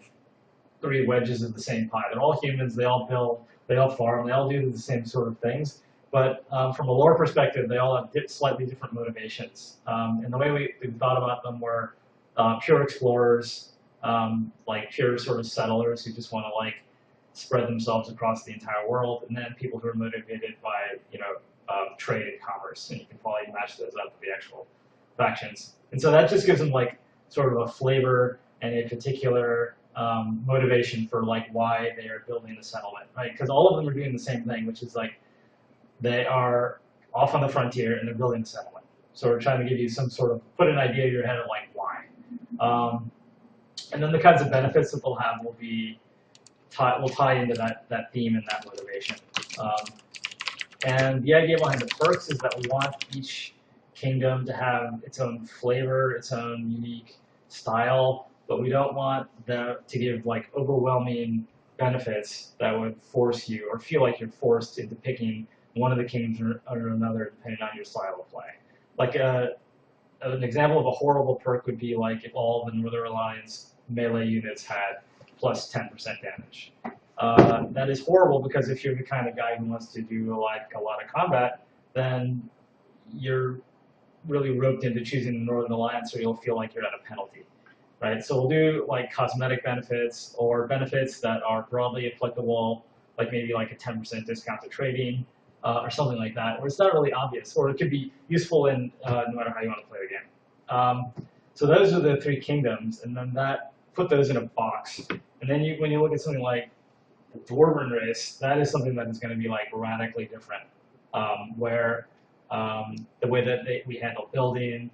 three wedges of the same pie. They're all humans. They all build. They all farm. They all do the same sort of things. But from a lore perspective, they all have slightly different motivations. And the way we thought about them were pure explorers, like pure sort of settlers who just want to like spread themselves across the entire world, and then people who are motivated by trade and commerce. And you can probably match those up with the actual factions. And so that just gives them like sort of a flavor and a particular motivation for like why they are building the settlement, right? Because all of them are doing the same thing, which is like they are off on the frontier and they're building a settlement. So we're trying to give you some sort of put an idea in your head of like why. And then the kinds of benefits that they'll have will tie into that theme and that motivation. And the idea behind the perks is that we want each kingdom to have its own flavor, its own unique style, but we don't want them to give like overwhelming benefits that would force you or feel like you're forced into picking one of the kingdoms or another depending on your style of play. Like an example of a horrible perk would be like if all the Northern Alliance melee units had plus 10% damage. That is horrible because if you're the kind of guy who wants to do like a lot of combat, then you're really roped into choosing the Northern Alliance, or you'll feel like you're at a penalty, right? So we'll do like cosmetic benefits or benefits that are broadly applicable, like maybe like a 10% discount to trading or something like that, or it's not really obvious, or it could be useful in no matter how you want to play the game. So those are the three kingdoms, and then put those in a box. And then when you look at something like the Dwarven race, that is something that is going to be like radically different, where the way that we handle building,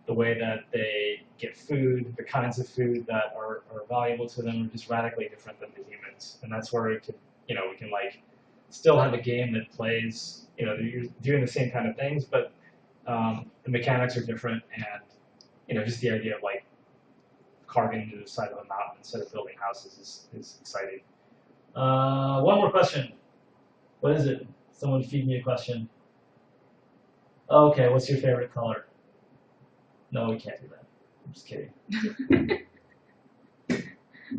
the way that they get food, the kinds of food that are valuable to them are just radically different than the humans. And that's where we can like still have a game that plays, you're doing the same kind of things, but the mechanics are different, and just the idea of like carving into the side of a mountain instead of building houses is exciting. One more question. What is it? Someone feed me a question. Okay, what's your favorite color? No, we can't do that. I'm just kidding.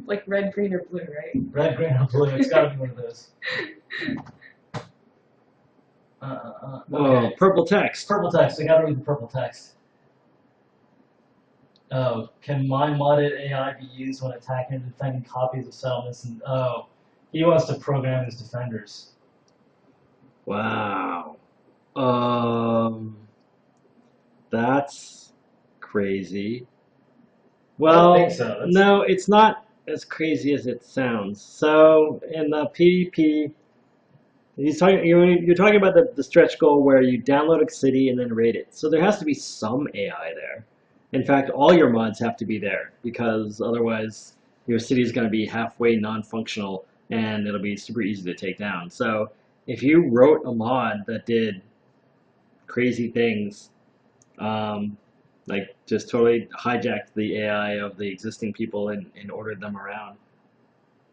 Like red, green, or blue, right? Red, green, or blue. It's got to be one of those. Oh, purple text. Purple text. I got to read the purple text. Oh, can my modded AI be used when attacking and defending copies of settlements? And he wants to program his defenders. Wow. That's crazy. Well, I don't think so. No, it's not as crazy as it sounds. So in the PvP, you're talking about the stretch goal where you download a city and then raid it. So there has to be some AI there. In fact, all your mods have to be there because otherwise your city is going to be halfway non-functional and it'll be super easy to take down. So if you wrote a mod that did crazy things, like just totally hijacked the AI of the existing people and ordered them around,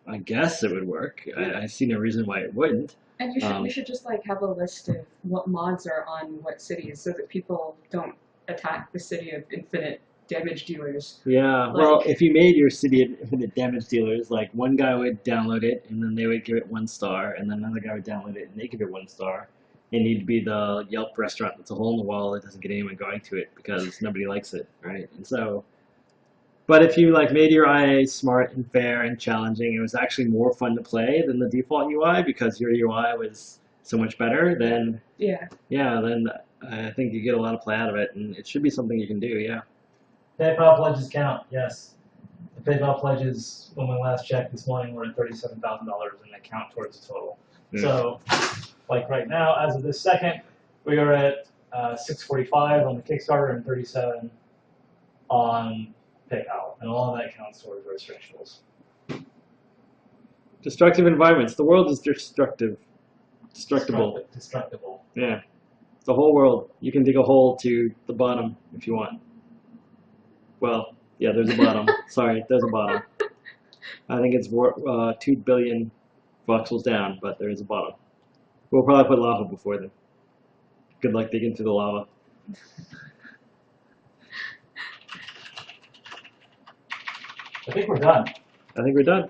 I guess it would work. I see no reason why it wouldn't. And we should just like have a list of what mods are on what cities so that people don't attack the city of infinite damage dealers. Yeah, well, if you made your city of infinite damage dealers, like one guy would download it and then they would give it 1 star, and then another guy would download it and they give it 1 star. It need to be the Yelp restaurant that's a hole in the wall that doesn't get anyone going to it because nobody likes it, right? And so, but if you like made your IA smart and fair and challenging, it was actually more fun to play than the default UI because your UI was so much better, then Yeah. then I think you get a lot of play out of it, and it should be something you can do. Yeah. PayPal pledges count, yes. The PayPal pledges, when we last checked this morning, were at $37,000 and they count towards the total. Mm. So, like right now, as of this second, we are at 645 on the Kickstarter and 37 on PayPal, and all of that counts towards our stretch goals. Destructive environments. The world is destructible. Destructible. Yeah. The whole world. You can dig a hole to the bottom if you want. Well, yeah, there's a bottom. Sorry, there's a bottom. I think it's 2 billion voxels down, but there is a bottom. We'll probably put lava before then. Good luck digging through the lava. I think we're done. I think we're done.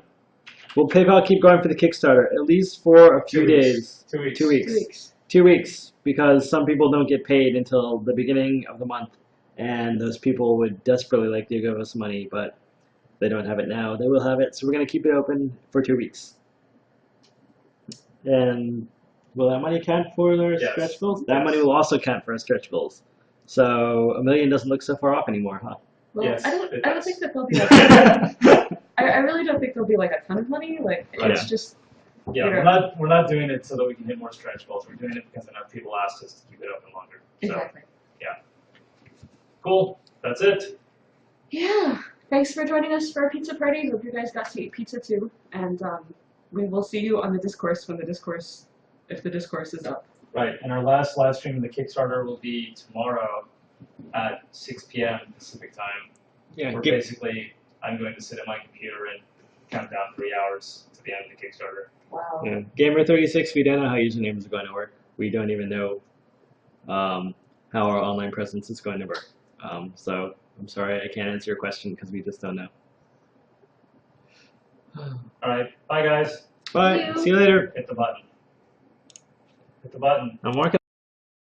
Will PayPal keep going for the Kickstarter? At least for a few 2 weeks. days. 2 weeks. 2 weeks. 2 weeks, because some people don't get paid until the beginning of the month, and those people would desperately like to give us money, but they don't have it now. They will have it, so we're going to keep it open for 2 weeks. And will that money count for their Yes. stretch goals? That money will also count for our stretch goals. So $1 million doesn't look so far off anymore, huh? Well, Yes, I it don't does. think that there'll be like, I really don't think there'll be like a ton of money. Like it's Yeah. just Yeah, you know. we're not doing it so that we can hit more stretch goals. We're doing it because enough people asked us to keep it open longer. So, Exactly. cool. That's it. Yeah. Thanks for joining us for our pizza party. Hope you guys got to eat pizza too. And we will see you on the discourse if the discourse is up. Right, and our last live stream of the Kickstarter will be tomorrow at 6 p.m. Pacific time. Yeah, Where basically I'm going to sit at my computer and count down 3 hours to the end of the Kickstarter. Wow. yeah. Gamer36, we don't know how usernames are going to work. We don't even know how our online presence is going to work. So I'm sorry, I can't answer your question because we just don't know. All right, bye guys. Bye. Thank you. See you later. Hit the button. Hit the button. I'm working.